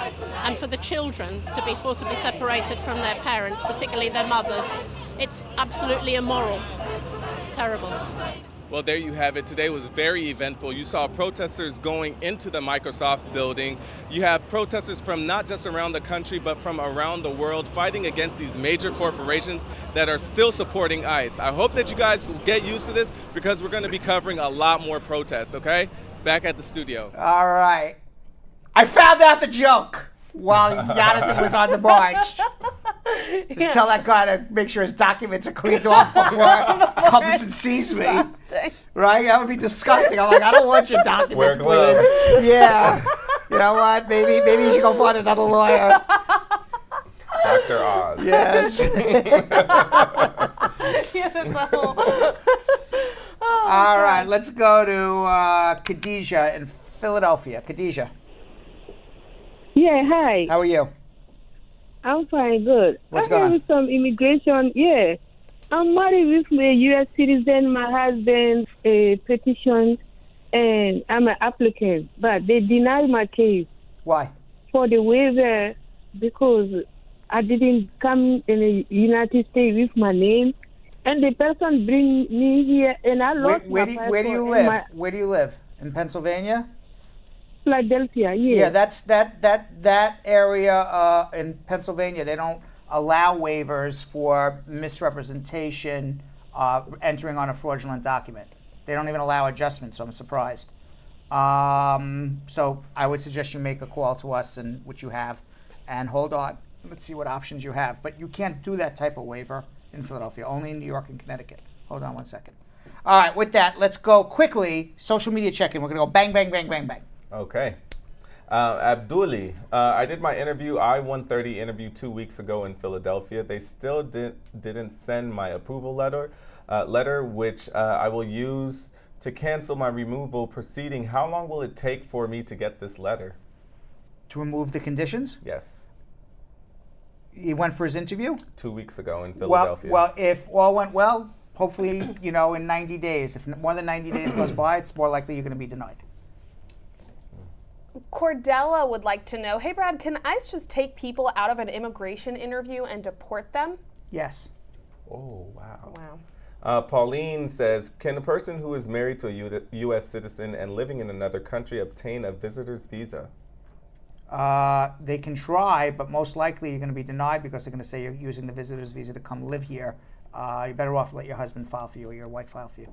and for the children to be forcibly separated from their parents, particularly their mothers. It's absolutely immoral. Terrible. Well, there you have it. Today was very eventful. You saw protesters going into the Microsoft building. You have protesters from not just around the country, but from around the world fighting against these major corporations that are still supporting ICE. I hope that you guys will get used to this because we're going to be covering a lot more protests, okay? Back at the studio. All right. I found out the joke while Jonathan was on the march. Just tell that guy to make sure his documents are cleaned off before he comes and sees me. Right? That would be disgusting. I'm I don't want your documents, please. Yeah. You know what? Maybe you should go find another lawyer. Dr. Oz. Yes. Yeah, that's a whole... All right, let's go to Khadijah in Philadelphia. Khadijah. Yeah, hi. How are you? I'm fine, good. What's going on? I have some immigration. Yeah, I'm married with a U.S. citizen. My husband's a petition, and I'm an applicant. But they denied my case. Why? For the waiver, because I didn't come in the United States with my name, and the person bring me here, and I lost Where my do you passport live? Where do you live? In Pennsylvania? Philadelphia, yeah. Yeah, that's that area in Pennsylvania. They don't allow waivers for misrepresentation, entering on a fraudulent document. They don't even allow adjustments, so I'm surprised. So I would suggest you make a call to us, and which you have, and hold on. Let's see what options you have. But you can't do that type of waiver in Philadelphia, only in New York and Connecticut. Hold on one second. All right, with that, let's go quickly. Social media check-in. We're going to go bang, bang, bang, bang, bang. Okay. Abduli, I did my interview, I-130 interview 2 weeks ago in Philadelphia. They still didn't send my approval letter, which I will use to cancel my removal proceeding. How long will it take for me to get this letter? To remove the conditions? Yes. He went for his interview? 2 weeks ago in Philadelphia. Well, if all went well, hopefully, in 90 days. If more than 90 days goes by, it's more likely you're going to be denied. Cordella would like to know, hey Brad, can ICE just take people out of an immigration interview and deport them? Yes. Oh, wow. Wow. Pauline says, can a person who is married to a U.S. citizen and living in another country obtain a visitor's visa? They can try, but most likely you're going to be denied because they're going to say you're using the visitor's visa to come live here. You're better off let your husband file for you or your wife file for you.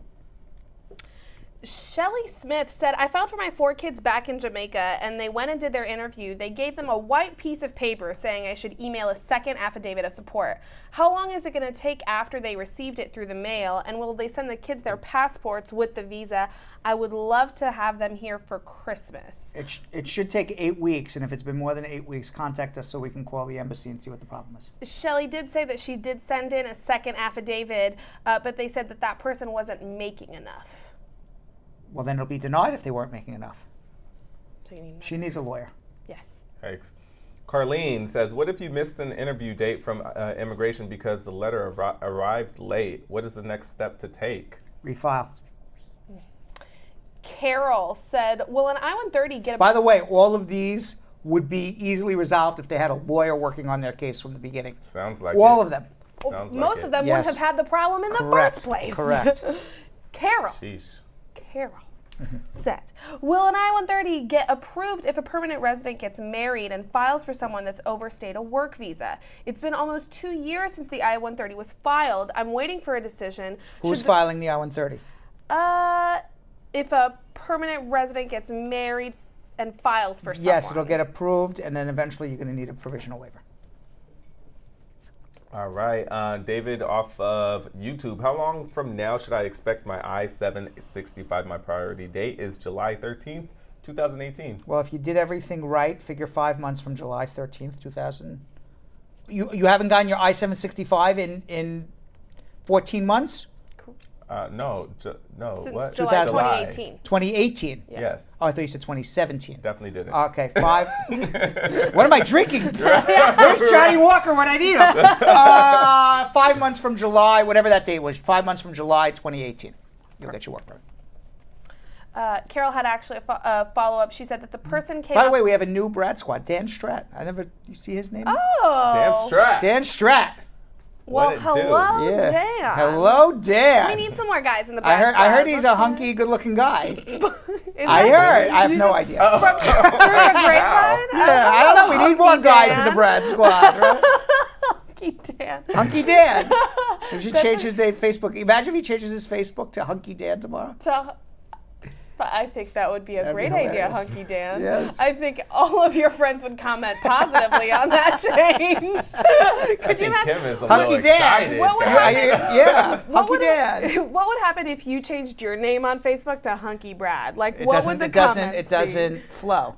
Shelly Smith said, I filed for my 4 kids back in Jamaica, and they went and did their interview. They gave them a white piece of paper saying I should email a second affidavit of support. How long is it going to take after they received it through the mail, and will they send the kids their passports with the visa? I would love to have them here for Christmas. It should take 8 weeks, and if it's been more than 8 weeks, contact us so we can call the embassy and see what the problem is. Shelly did say that she did send in a second affidavit, but they said that that person wasn't making enough. Well, then it'll be denied if they weren't making enough. So you need she needs a lawyer. Yes. Thanks. Carlene says, what if you missed an interview date from immigration because the letter arrived late? What is the next step to take? Refile. Carol said, will an I-130 get a... By the way, all of these would be easily resolved if they had a lawyer working on their case from the beginning. Sounds like all it. of them. Sounds Most like of them Yes. wouldn't have had the problem in the Correct. first place. Correct. Carol. Sheesh. Carol said, will an I-130 get approved if a permanent resident gets married and files for someone that's overstayed a work visa? It's been almost 2 years since the I-130 was filed. I'm waiting for a decision. Who's filing the I-130? If a permanent resident gets married and files for someone. Yes, it'll get approved, and then eventually you're going to need a provisional waiver. All right, David off of YouTube. How long from now should I expect my I-765? My priority date is July 13th, 2018. Well, if you did everything right, figure 5 months from July 13th, 2000. You haven't gotten your I-765 in 14 months? No. Since What? July 2018. 2018? Yeah. Yes. Oh, I thought you said 2017. Definitely did it. Okay, 5. What am I drinking? Where's Johnny Walker when I need him? 5 months from July, whatever that date was, 5 months from July 2018. You'll get your work permit. Carol had actually a follow-up. She said that the person came By the up- way, we have a new Brad Squad, Dan Stratt. You see his name? Oh. Dan Stratt. Dan Stratt. Well, hello, Yeah. Dan. Hello, Dan. We need some more guys in the I Brad heard Squad. he's a hunky, good-looking guy. Is I that- heard. I have you no just- idea. From through the grapevine? Yeah, I don't know. We need more guys in the Brad Squad, right? Hunky Dan. Hunky Dan. He should change his name Facebook. Imagine if he changes his Facebook to Hunky Dan tomorrow. I think that would be a That'd be great idea, hilarious. Hunky Dan. Yes. I think all of your friends would comment positively on that change. Could you imagine? Kim is a Hunky little Dan. excited. What would guys. happen? Yeah, What Hunky would, Dan. what would happen if you changed your name on Facebook to Hunky Brad? Like, It what doesn't. would the It doesn't. comments It doesn't flow.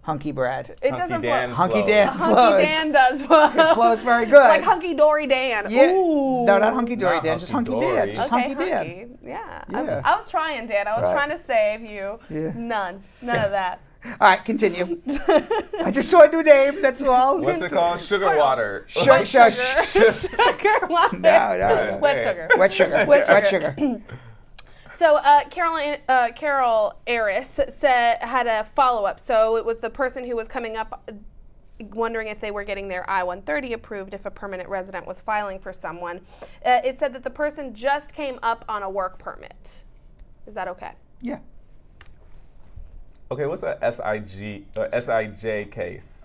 Hunky Brad. It doesn't Dan flow. Hunky flows. Dan Hunky flows. Dan does flow. It flows very good. Like Hunky Dory Dan. Yeah. Ooh. No, not Hunky Dory Not Dan. Just Hunky Hunky Dan. Dory. Just Okay, Hunky Dan. Hunky. Yeah. Yeah. I was trying, Dan. I was Right. trying to save you. Yeah. None of that. All right, continue. I just saw a new name. That's all. What's it called? Sugar water. Sugar. Sugar water. No. Wet sugar. Wet sugar. Wet Wet sugar. sugar. So Carol Aris had a follow-up. So it was the person who was coming up wondering if they were getting their I-130 approved if a permanent resident was filing for someone. It said that the person just came up on a work permit. Is that okay? Yeah. Okay, what's a SIJ case?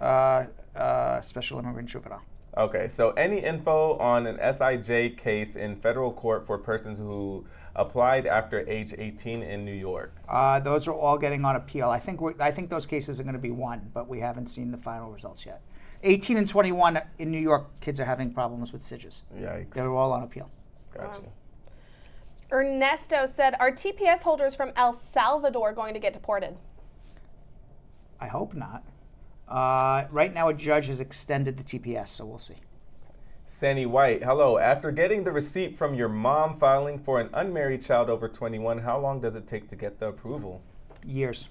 Special immigrant juvenile. Okay, so any info on an SIJ case in federal court for persons who applied after age 18 in New York? Those are all getting on appeal. I think those cases are going to be won, but we haven't seen the final results yet. 18 and 21 in New York, kids are having problems with SIJs. Yikes. They're all on appeal. Gotcha. Ernesto said, are TPS holders from El Salvador going to get deported? I hope not. Right now, a judge has extended the TPS, so we'll see. Sandy White, hello. After getting the receipt from your mom filing for an unmarried child over 21, how long does it take to get the approval? Years.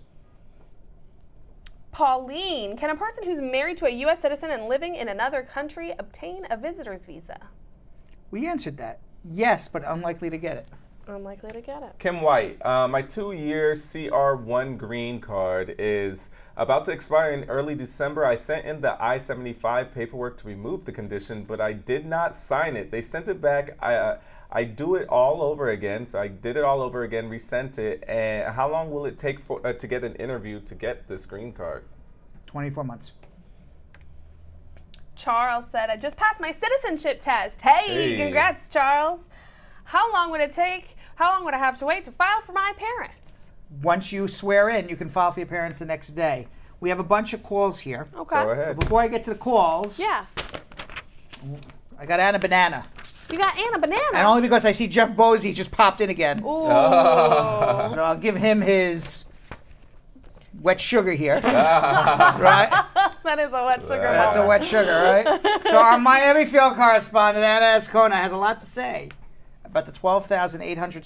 Pauline, can a person who's married to a U.S. citizen and living in another country obtain a visitor's visa? We answered that. Yes, but unlikely to get it. Unlikely to get it. Kim White, my 2-year CR1 green card is about to expire in early December. I sent in the I-75 paperwork to remove the condition, but I did not sign it. They sent it back. I do it all over again, so I did it all over again, resent it. And how long will it take to get an interview to get this green card? 24 months. Charles said, I just passed my citizenship test. Hey, congrats, Charles. How long would it take? How long would I have to wait to file for my parents? Once you swear in, you can file for your parents the next day. We have a bunch of calls here. Okay. Go ahead. Before I get to the calls, Yeah. I got Anna Banana. You got Anna Banana. And only because I see Jeff Bosey just popped in again. Ooh. So I'll give him his wet sugar here. Right? That is a wet sugar. That's a wet sugar, right? So our Miami field correspondent, Anna Ascona, has a lot to say about the 12,800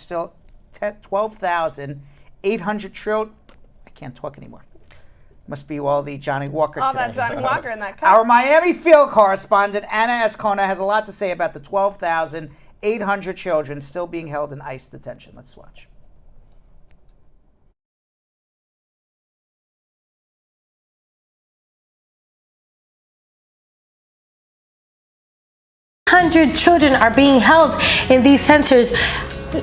trillion. I can't talk anymore. Must be all the Johnny Walker All today. that Johnny Walker in that cup. Our Miami field correspondent, Anna Ascona, has a lot to say about the 12,800 children still being held in ICE detention. Let's watch. 100 children are being held in these centers.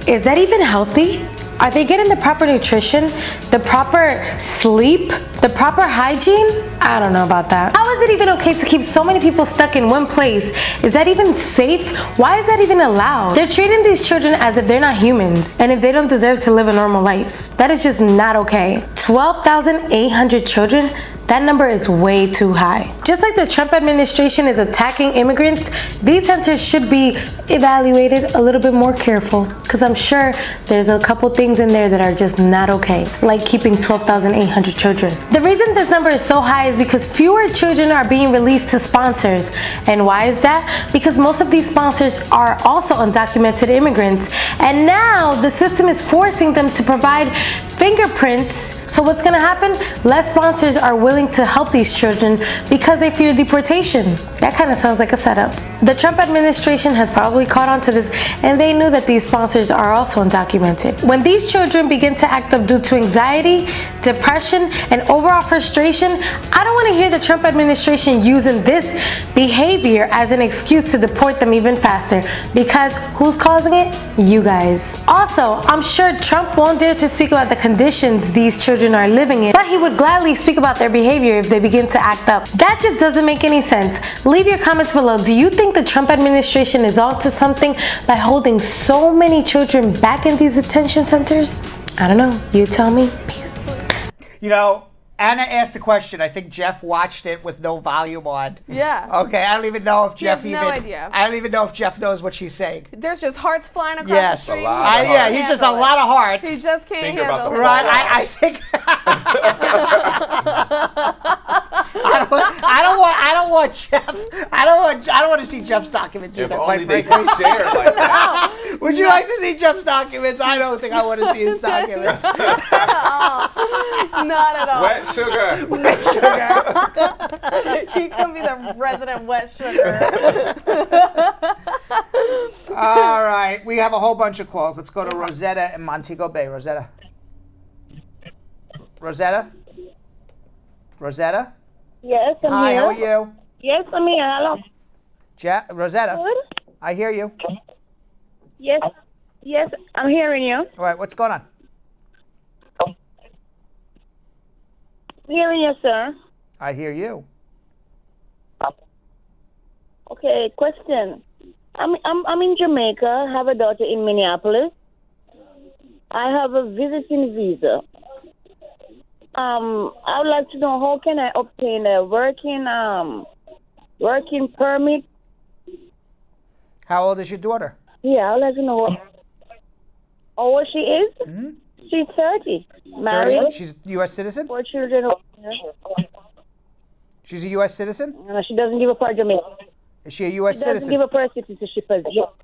Is that even healthy? Are they getting the proper nutrition, the proper sleep, the proper hygiene? I don't know about that. How is it even okay to keep so many people stuck in one place? Is that even safe? Why is that even allowed? They're treating these children as if they're not humans and if they don't deserve to live a normal life. That is just not okay. 12,800 children? That number is way too high. Just like the Trump administration is attacking immigrants, these centers should be evaluated a little bit more careful, because I'm sure there's a couple things in there that are just not okay, like keeping 12,800 children. The reason this number is so high is because fewer children are being released to sponsors. And why is that? Because most of these sponsors are also undocumented immigrants, and now the system is forcing them to provide fingerprints. So what's gonna happen? Less sponsors are willing to help these children because they fear deportation. That kind of sounds like a setup. The Trump administration has probably caught on to this, and they knew that these sponsors are also undocumented. When these children begin to act up due to anxiety, depression, and overall frustration, I don't want to hear the Trump administration using this behavior as an excuse to deport them even faster, because who's causing it? You guys. Also, I'm sure Trump won't dare to speak about the conditions these children are living in, but he would gladly speak about their behavior if they begin to act up. That just doesn't make any sense. Leave your comments below. Do you think the Trump administration is onto something by holding so many children back in these detention centers? I don't know. You tell me. Peace. You know, Anna asked a question. I think Jeff watched it with no volume on. Yeah. Okay, I don't even know if Jeff has no idea. I don't even know if Jeff knows what she's saying. There's just hearts flying across Yes. the screen. Yeah, he's just a lot of hearts. He just can't Thinking about handle the it. Right, I think. I don't want Jeff. I don't want to see Jeff's documents If either. only Quite they frankly. could share like that. Would you like to see Jeff's documents? I don't think I want to see his documents. Not at all. Wet sugar. Wet sugar. He could be the resident wet sugar. All right, we have a whole bunch of calls. Let's go to Rosetta in Montego Bay. Rosetta. Rosetta? Rosetta? Yes, I'm Hi, here. how are you? Yes, I'm here. Hello. Rosetta, Good. I hear you. Yes, yes, I'm hearing you. All right, what's going on? I'm hearing you, sir. I hear you. Okay, question. I'm in Jamaica. I have a daughter in Minneapolis. I have a visiting visa. I would like to know, how can I obtain a working permit? How old is your daughter? Yeah, I would like to know how old she is. Mm-hmm. She's 30. Married. 30? She's a U.S. citizen? 4 children. She's a U.S. citizen? No, she doesn't give up her Jamaica. Is she a U.S. She doesn't citizen? give up her citizenship as well.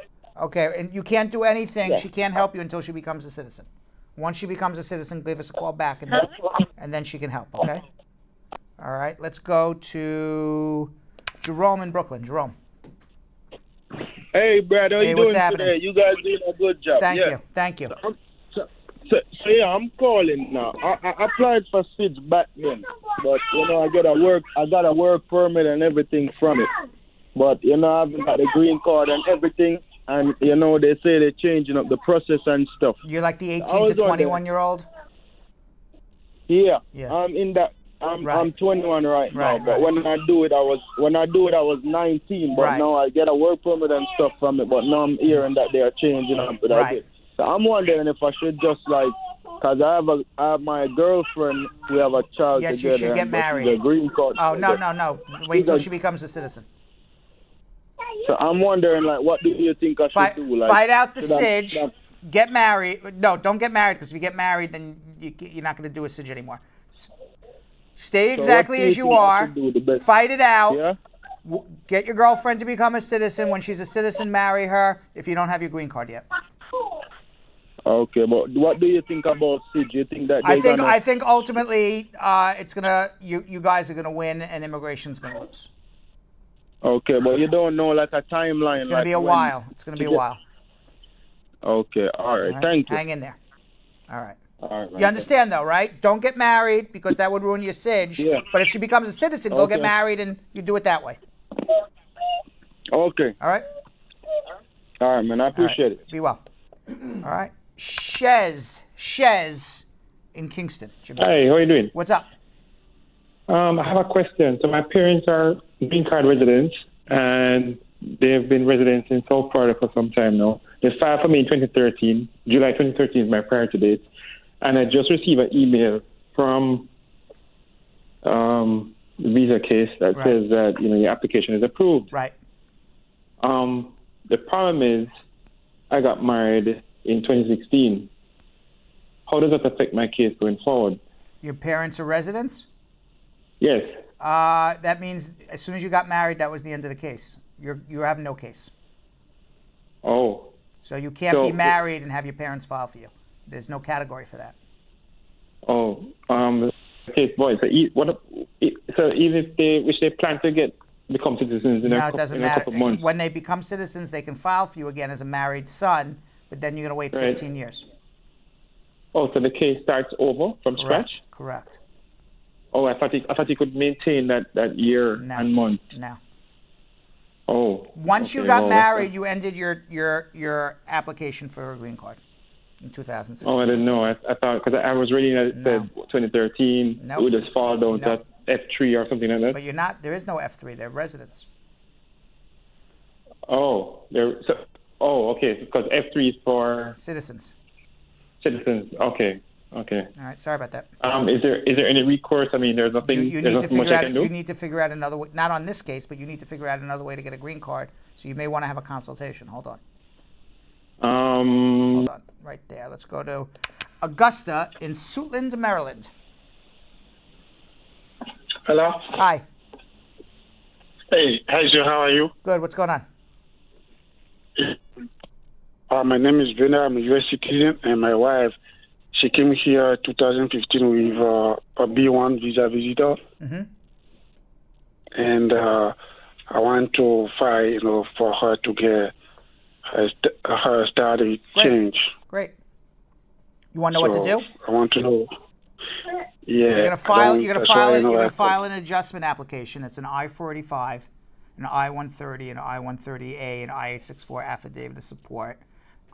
Okay, and you can't do anything. Yes. She can't help you until she becomes a citizen. Once she becomes a citizen, give us a call back, and then she can help, okay? All right, let's go to Jerome in Brooklyn. Jerome. Hey, Brad, how Hey, you what's doing happening? today? You guys doing a good job. Thank Yeah. you. Thank you. So yeah, I'm calling now. I applied for SIDS back then, but I got a work permit and everything from it. But I haven't got a green card and everything, and they say they're changing up the process and stuff. You're like the I 18 was to 21-year-old? Yeah. Yeah. I'm in that I'm 21 right now, but when I do it, I was 19. But now I get a work permit and stuff from it. But now I'm hearing that they are changing up. But so I'm wondering if I should just because I have my girlfriend. We have a child Yes, together. you should get married. The green card. Oh no! Wait till she becomes a citizen. So I'm wondering, what do you think I should do? Fight out the SIDGE. Get married. No, don't get married, because if you get married, then you're not going to do a SIDGE anymore. Stay exactly as you are. Fight it out. Yeah? Get your girlfriend to become a citizen. When she's a citizen, marry her if you don't have your green card yet. Okay, but what do you think about SIDGE? You think that I think ultimately it's gonna you guys are gonna win and immigration's gonna lose. Okay, but you don't know a timeline. It's gonna be a while. It's gonna be a while. Okay, all right. Thank you. Hang in there. All right. All right. You understand though, right? Don't get married because that would ruin your SIDGE. Yeah. But if she becomes a citizen, go get married and you do it that way. Okay. All right. All right, man. I appreciate it. Be well. All right. Shez in Kingston. Jamaica. Hi, how are you doing? What's up? I have a question. So my parents are green card residents, and they've been residents in South Florida for some time now. They filed for me in 2013. July 2013 is my priority date. And I just received an email from the visa case that says that your application is approved. Right. The problem is I got married in 2016. How does that affect my case going forward? Your parents are residents? Yes. That means as soon as you got married, that was the end of the case. You have no case. Oh. So you can't be married and have your parents file for you. There's no category for that. Oh. Okay, boy. So even if they plan to become citizens in a couple of months. When they become citizens, they can file for you again as a married son, but then you're going to wait 15 years. Oh, so the case starts over from scratch? Correct. Oh, I thought you could maintain that year and month. No. Oh. Once you got married, you ended your application for a green card in 2016. Oh, I didn't know. I thought, because I was reading that it said 2013, it would just fall down to F3 or something like that. But you're not. There is no F3. They're residents. Oh, okay. Because F3 is for citizens. Citizens. Okay. All right. Sorry about that. Is there any recourse? I mean, there's nothing. You need to figure out. You need to figure out another way. Not on this case, but you need to figure out another way to get a green card. So you may want to have a consultation. Hold on. Hold on. Right there. Let's go to Augusta in Suitland, Maryland. Hello. Hi. Hey, hi Joe. How are you? Good. What's going on? My name is Vena. I'm a U.S. citizen, and my wife, she came here 2015 with a B1 visa visitor. Mm-hmm. And I want to fight, for her to get her status changed. Great. You want to know what to do? I want to know. Yeah. You're gonna file. You're gonna file an adjustment application. It's an I-485, an I-130, an I-130A, an I-864 affidavit of support,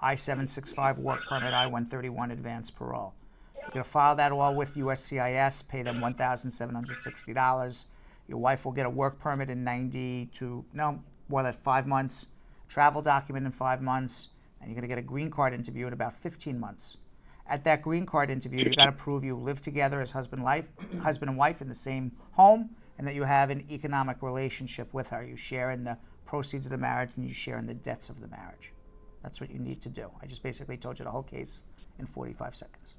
I-765 work permit, I-131 advance parole. You're gonna file that all with USCIS. Pay them $1,760. Your wife will get a work permit in 5 months, travel document in 5 months, and you're gonna get a green card interview in about 15 months. At that green card interview, you got to prove you live together as husband and wife in the same home, and that you have an economic relationship with her. You share in the proceeds of the marriage, and you share in the debts of the marriage. That's what you need to do. I just basically told you the whole case in 45 seconds.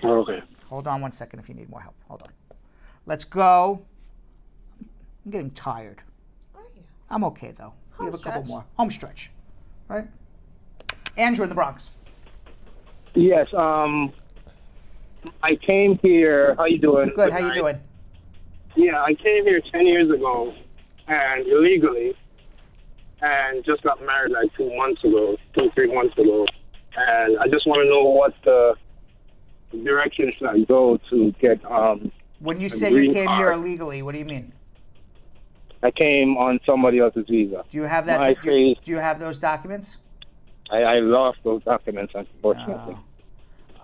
Okay. Hold on 1 second if you need more help. Hold on. Let's go. I'm getting tired. I'm okay, though. We have a couple more. Home stretch. Right? Andrew in the Bronx. Yes, I came here. How you doing? Good. How you doing? Yeah, I came here 10 years ago, and illegally, and just got married like 3 months ago. And I just want to know what the direction should I go to get When you say you came here illegally, what do you mean? I came on somebody else's visa. Do you have that? Do you have those documents? I lost those documents, unfortunately.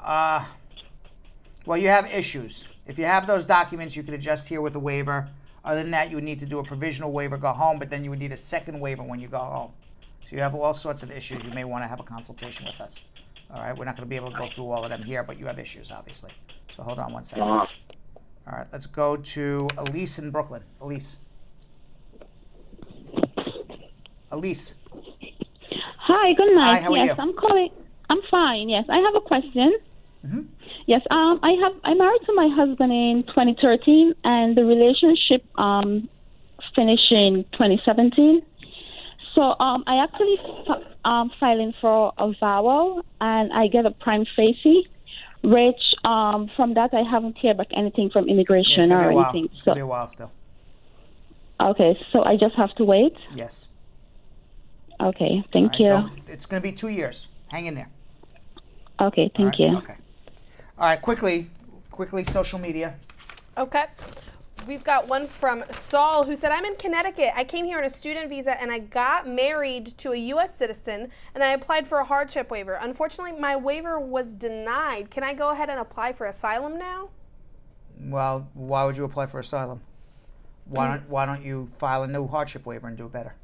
Well, you have issues. If you have those documents, you can adjust here with a waiver. Other than that, you would need to do a provisional waiver, go home, but then you would need a second waiver when you go home. So you have all sorts of issues. You may want to have a consultation with us. All right, we're not going to be able to go through all of them here, but you have issues, obviously. So hold on one second. All right, let's go to Elise in Brooklyn. Elise. Elise. Hi, good night. Hi, how are yes, you? I'm calling. I'm fine. Yes, I have a question. Mm-hmm. Yes, I married to my husband in 2013, and the relationship finished in 2017. So I actually filing for a vowel, and I get a prime facie, which from that I haven't heard back anything from immigration or anything. It's going to be a while still. Okay, so I just have to wait? Yes. Okay, thank you. It's going to be 2 years. Hang in there. Okay, thank you. Okay. All right, quickly, social media. Okay. We've got one from Saul who said, I'm in Connecticut. I came here on a student visa and I got married to a U.S. citizen and I applied for a hardship waiver. Unfortunately, my waiver was denied. Can I go ahead and apply for asylum now? Well, why would you apply for asylum? Why don't you file a new hardship waiver and do it better?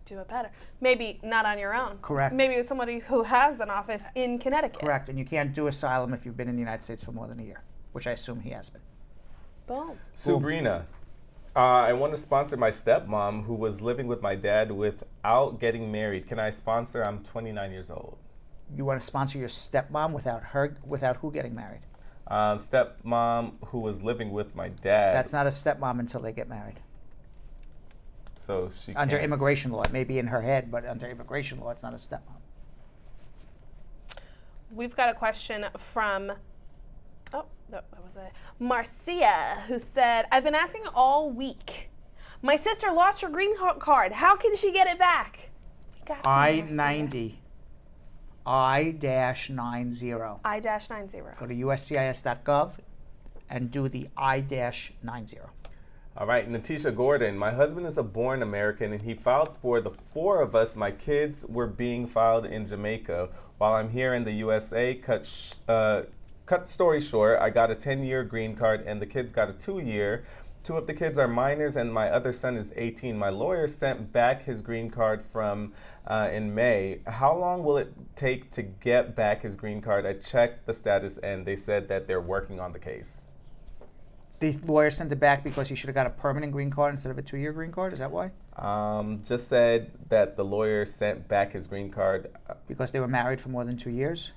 Do it better. Maybe not on your own. Correct. Maybe with somebody who has an office in Connecticut. Correct, and you can't do asylum if you've been in the United States for more than a year, which I assume he has been. Boom. Sabrina, I want to sponsor my stepmom who was living with my dad without getting married. Can I sponsor? I'm 29 years old. You want to sponsor your stepmom without who getting married? Stepmom who was living with my dad. That's not a stepmom until they get married. So she under can't. immigration law. It may be in her head, but under immigration law, it's not a stepmom. We've got a question from, Marcia, who said, I've been asking all week. My sister lost her green card. How can she get it back? I-90. I-90. I-90. Go to uscis.gov and do the I-90. All right, Natisha Gordon. My husband is a born American, and he filed for the 4 of us. My kids were being filed in Jamaica. While I'm here in the USA, cut story short, I got a 10-year green card, and the kids got a 2-year. 2 of the kids are minors, and my other son is 18. My lawyer sent back his green card from in May. How long will it take to get back his green card? I checked the status, and they said that they're working on the case. The lawyer sent it back because he should have got a permanent green card instead of a 2-year green card? Is that why? Just said that the lawyer sent back his green card. Because they were married for more than 2 years?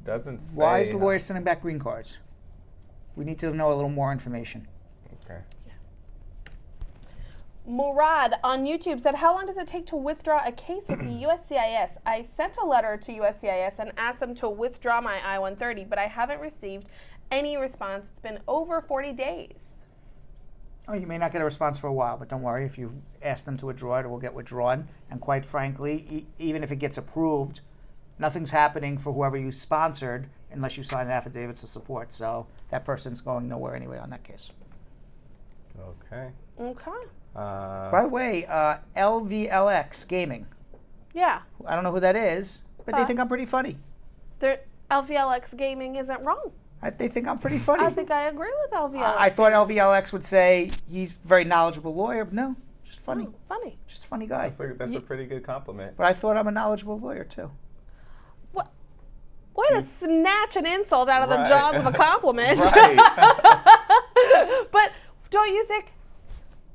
Doesn't say. Why is the lawyer sending back green cards? We need to know a little more information. Okay. Murad on YouTube said, how long does it take to withdraw a case with the USCIS? I sent a letter to USCIS and asked them to withdraw my I-130, but I haven't received any response. It's been over 40 days. Oh, you may not get a response for a while, but don't worry. If you ask them to withdraw it, it will get withdrawn. And quite frankly, even if it gets approved, nothing's happening for whoever you sponsored unless you sign an affidavit of support. So that person's going nowhere anyway on that case. Okay. Okay. By the way, LVLX Gaming. Yeah. I don't know who that is, but they think I'm pretty funny. LVLX Gaming isn't wrong. They think I'm pretty funny. I think I agree with LVLX. I thought LVLX would say he's a very knowledgeable lawyer, but no, just funny. Funny. Just a funny guy. That's a pretty good compliment. But I thought I'm a knowledgeable lawyer, too. Way to snatch an insult out of the jaws of a compliment. But don't you think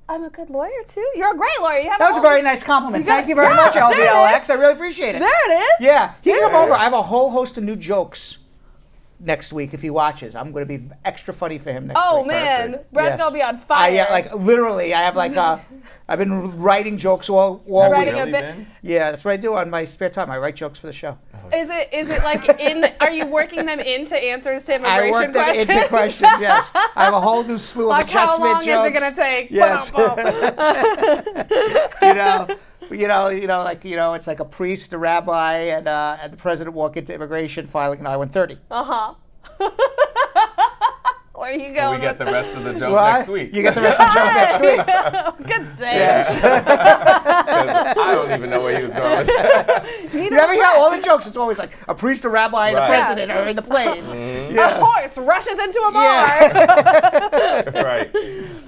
I'm a good lawyer, too? You're a great lawyer. That was a very nice compliment. Thank you very much, LVLX. I really appreciate it. There it is. Yeah. He can come over. I have a whole host of new jokes next week if he watches. I'm going to be extra funny for him next week. Oh, man. Brad's going to be on fire. Yeah, like literally, I have like I've been writing jokes all week. Yeah, that's what I do on my spare time. I write jokes for the show. Is it like are you working them into answers to immigration I work questions? them into questions, yes. I have a whole new slew of adjustment jokes. How long is it going to take? Yes. It's like a priest, a rabbi, and the president walk into immigration filing an I-130. Uh-huh. Where are you going? We get the rest of the joke What? next week. You get the rest of the joke next week. Good save. I don't even know where he was going with that. You ever hear all the jokes? It's always like a priest, a rabbi, and a Right. president are in the plane. A horse rushes into a bar. Right.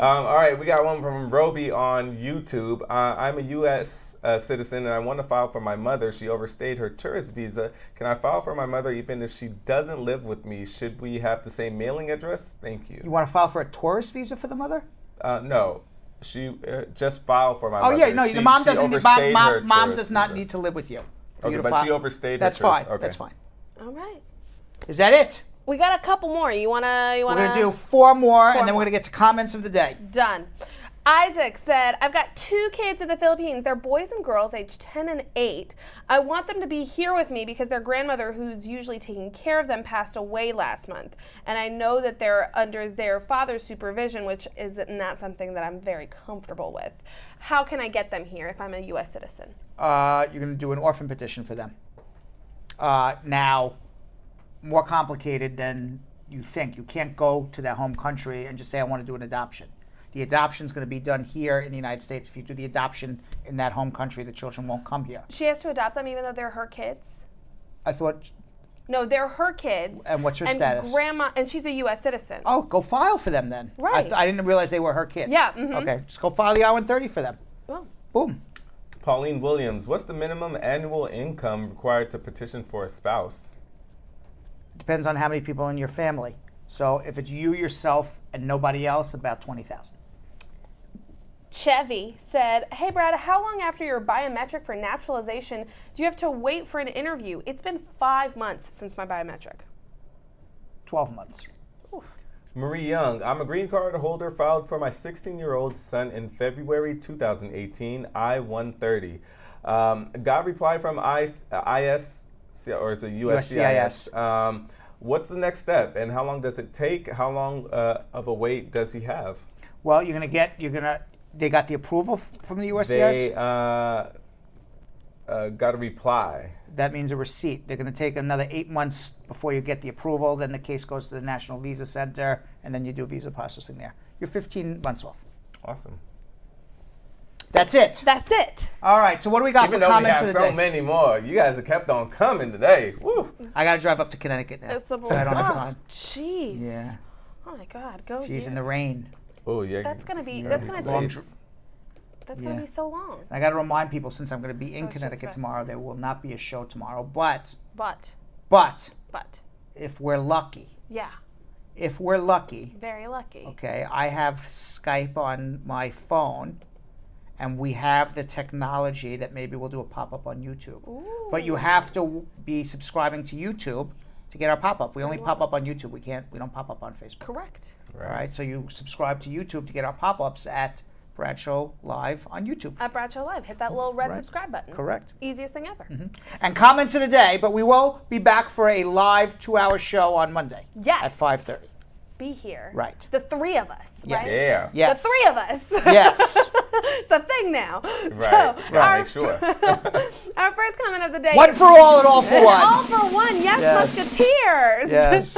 All right, we got one from Roby on YouTube. I'm a U.S. Citizen and I want to file for my mother. She overstayed her tourist visa. Can I file for my mother even if she doesn't live with me? Should we have the same mailing address? Thank you. You want to file for a tourist visa for the mother? No. She just filed for my Oh mother. yeah, no, the mom she doesn't. overstayed her Mom tourist does not visa. need to live with you. for Okay, you to but file. she overstayed. That's her fine. tourist. Okay. That's fine. All right. Is that it? We got a couple more. You wanna? We're gonna do 4 more, and then more. we're gonna get to comments of the day. Done. Isaac said, I've got 2 kids in the Philippines. They're boys and girls aged 10 and 8. I want them to be here with me because their grandmother, who's usually taking care of them, passed away last month. And I know that they're under their father's supervision, which is not something that I'm very comfortable with. How can I get them here if I'm a U.S. citizen? You're gonna do an orphan petition for them. Now, more complicated than you think. You can't go to their home country and just say, I want to do an adoption. The adoption is going to be done here in the United States. If you do the adoption in that home country, the children won't come here. She has to adopt them even though they're her kids? I thought, No, they're her kids. and what's her and status? Grandma, and she's a U.S. citizen. Oh, go file for them then. Right. I didn't realize they were her kids. Yeah, mhm. Okay, just go file the I-130 for them. Boom. Boom. Pauline Williams, what's the minimum annual income required to petition for a spouse? Depends on how many people in your family. So if it's you, yourself, and nobody else, about 20,000. Chevy said, hey Brad, how long after your biometric for naturalization do you have to wait for an interview? It's been 5 months since my biometric. 12 months. Marie Young, I'm a green card holder filed for my 16-year-old son in February 2018, I-130. Got reply from I.C.E. or is it USCIS? What's the next step and how long does it take? How long of a wait does he have? Well, they got the approval from the USCIS? They got a reply. That means a receipt. They're going to take another 8 months before you get the approval. Then the case goes to the National Visa Center, and then you do visa processing there. You're 15 months off. Awesome. That's it. That's it. All right. So what do we got Even for though comments we of have the so day? many more, you guys have kept on coming today. Woo. I got to drive up to Connecticut now. It's a so I don't have time. Jeez. Yeah. Oh my God, go. She's you. in the rain. Oh yeah. That's gonna be. Yeah, That's gonna long take. dr- That's Yeah. gonna be so long. I got to remind people, since I'm going to be in Oh, it's just Connecticut stress. tomorrow, there will not be a show tomorrow. But But. if we're lucky, Yeah. very lucky. Okay, I have Skype on my phone, and we have the technology that maybe we'll do a pop-up on YouTube. But you have to be subscribing to YouTube to get our pop-up. We only pop up on YouTube. We don't pop up on Facebook. Correct. All right, so you subscribe to YouTube to get our pop-ups at Bradshaw Live on YouTube. At Bradshaw Live, hit that little red Right. subscribe button. Correct. Easiest thing ever. And comments of the day, but we will be back for a live 2-hour show on Monday. Yes. At 5:30. Be here. Right. The 3 of us, Yes. right? Yeah. Yes. The 3 of us. Yes. It's a thing now. Right. So Right. Make sure. our first comment of the day. One is- for all and all for one. All for one. Yes, Yes. Musketeers. Yes.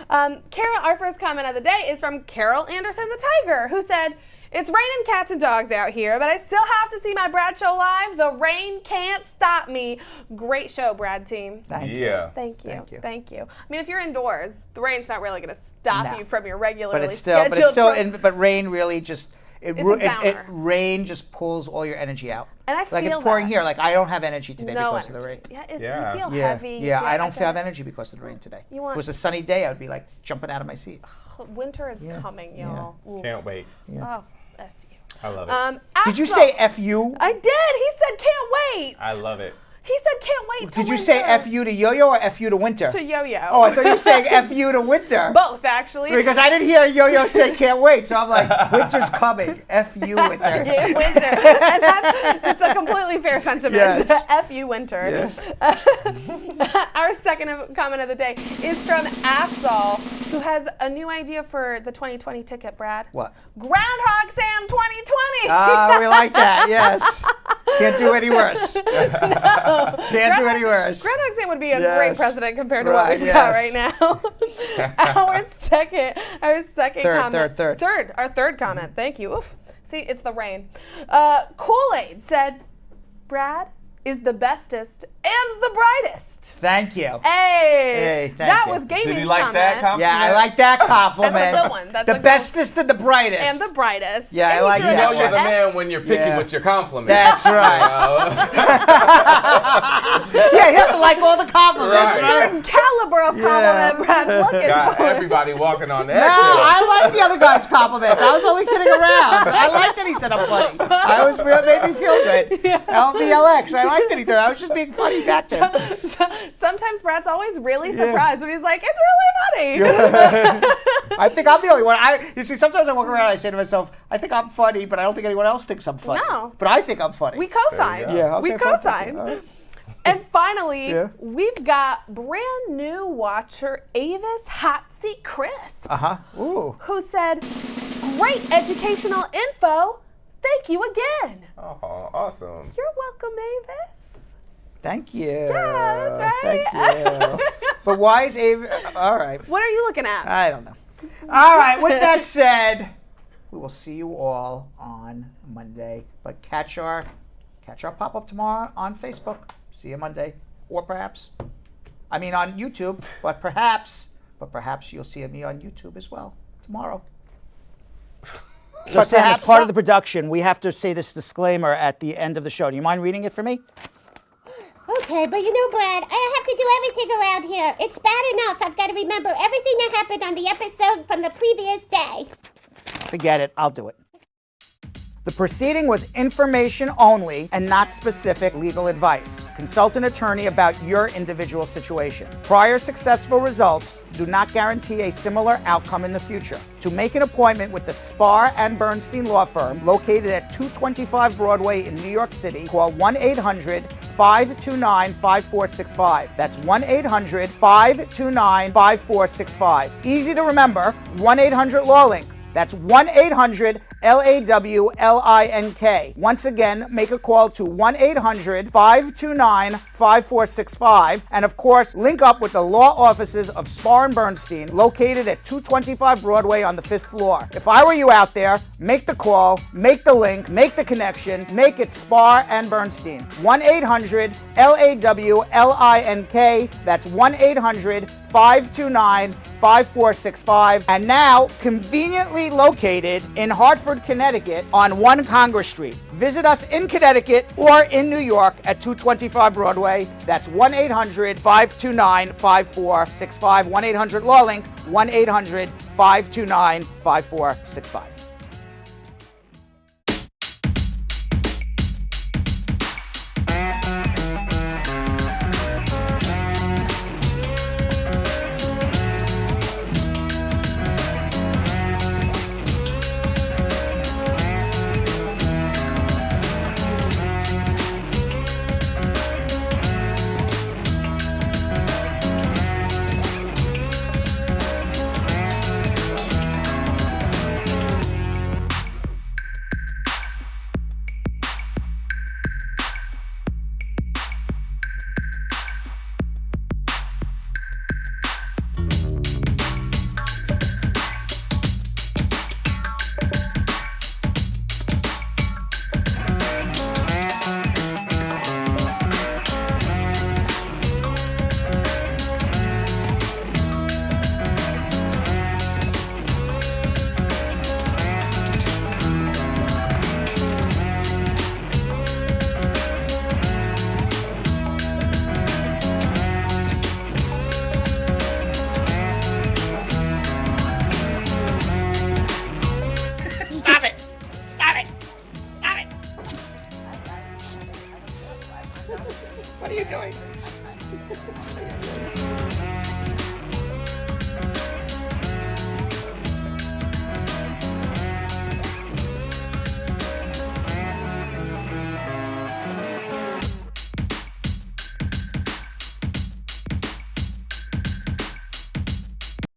Carol, our first comment of the day is from Carol Anderson the Tiger, who said, it's raining cats and dogs out here, but I still have to see my Bradshaw Live. The rain can't stop me. Great show, Brad team. Thank you. Thank you. Thank you. Thank you. I mean, if you're indoors, the rain's not really going to stop No. you from your regularly But it's still, scheduled but rain really just, It's a downer. rain just pulls all your energy out. And I like feel it's pouring that. here. Like I don't have energy today No because of the rain. energy. Yeah, you feel yeah, heavy. you yeah. feel- I don't feel- have energy because of the rain today. You want- if it was a sunny day, I would be like jumping out of my seat. Winter is coming, y'all. Ooh. Can't wait. Yeah. Oh, F you. I love it. Did you Axel- say F you? I did. He said can't wait. I love it. He said can't wait. Did you say F you to Yo-Yo or F you to Winter? To Yo-Yo. Oh, I thought you were saying F you to Winter. Both, actually. Because I didn't hear Yo-Yo say can't wait, so I'm like, winter's coming. F you, Winter. Yeah, winter. And that's a completely fair sentiment. Yes. F you, winter. Our second comment of the day is from Afzal, who has a new idea for the 2020 ticket, Brad. What? Groundhog Sam 2020. Ah, we like that, yes. Can't do any worse. No. Can't do any worse. Groundhog Day would be a Yes. great president compared to what we've got right now. Our second comment. Third. Our third comment. Thank you. Oof. See, it's the rain. Kool-Aid said, Brad is the bestest and the brightest. Thank you. Hey, thank that you. was gaming's Did he like that compliment? Yeah, I like that compliment. That's a good one. That's the a good bestest and the brightest. And the brightest. Yeah, I And like you threw that. You know you're the man when you're picky with your compliments. That's right. Yeah, he doesn't like all the compliments, right? Certain caliber of compliment Brad's looking Got for. everybody walking on that. No, I like the other guy's compliment. I was only kidding around. I like that he said I'm funny. I was really made me feel good. LVLX. I like that he did. I was just being funny back then. Sometimes Brad's always really surprised when he's like, it's really funny. I think I'm the only one. You see, sometimes I walk around and I say to myself, I think I'm funny, but I don't think anyone else thinks I'm funny. No. But I think I'm funny. We co-sign. Yeah, okay, we co-sign. All right. And finally, we've got brand new watcher Avis Hotsy Chris, Ooh. who said, great educational info. Thank you again. Oh, awesome. You're welcome, Avis. Thank you. Yeah, that's right. Thank you. But why is Ava? All right. What are you looking at? I don't know. All right. With that said, we will see you all on Monday. But catch our pop-up tomorrow on Facebook. See you Monday, or perhaps, on YouTube. But perhaps you'll see me on YouTube as well tomorrow. Just as part of the production, we have to say this disclaimer at the end of the show. Do you mind reading it for me? Okay, but you know, Brad, I have to do everything around here. It's bad enough I've got to remember everything that happened on the episode from the previous day. Forget it. I'll do it. The proceeding was information only and not specific legal advice. Consult an attorney about your individual situation. Prior successful results do not guarantee a similar outcome in the future. To make an appointment with the Spar and Bernstein law firm located at 225 Broadway in New York City, call 1-800-529-5465. That's 1-800-529-5465. Easy to remember, 1-800-LAW-LINK. That's 1-800-LAWLINK. Once again, make a call to 1-800-529-5465. And of course, link up with the law offices of Spar and Bernstein, located at 225 Broadway on the 5th floor. If I were you out there, make the call, make the link, make the connection, make it Spar and Bernstein. 1-800-LAWLINK. That's 1-800-529-5465. And now, conveniently located in Hartford, Connecticut on 1 Congress Street. Visit us in Connecticut or in New York at 225 Broadway. That's 1-800-529-5465. 1-800-LAW-LINK. 1-800-529-5465. What are you doing?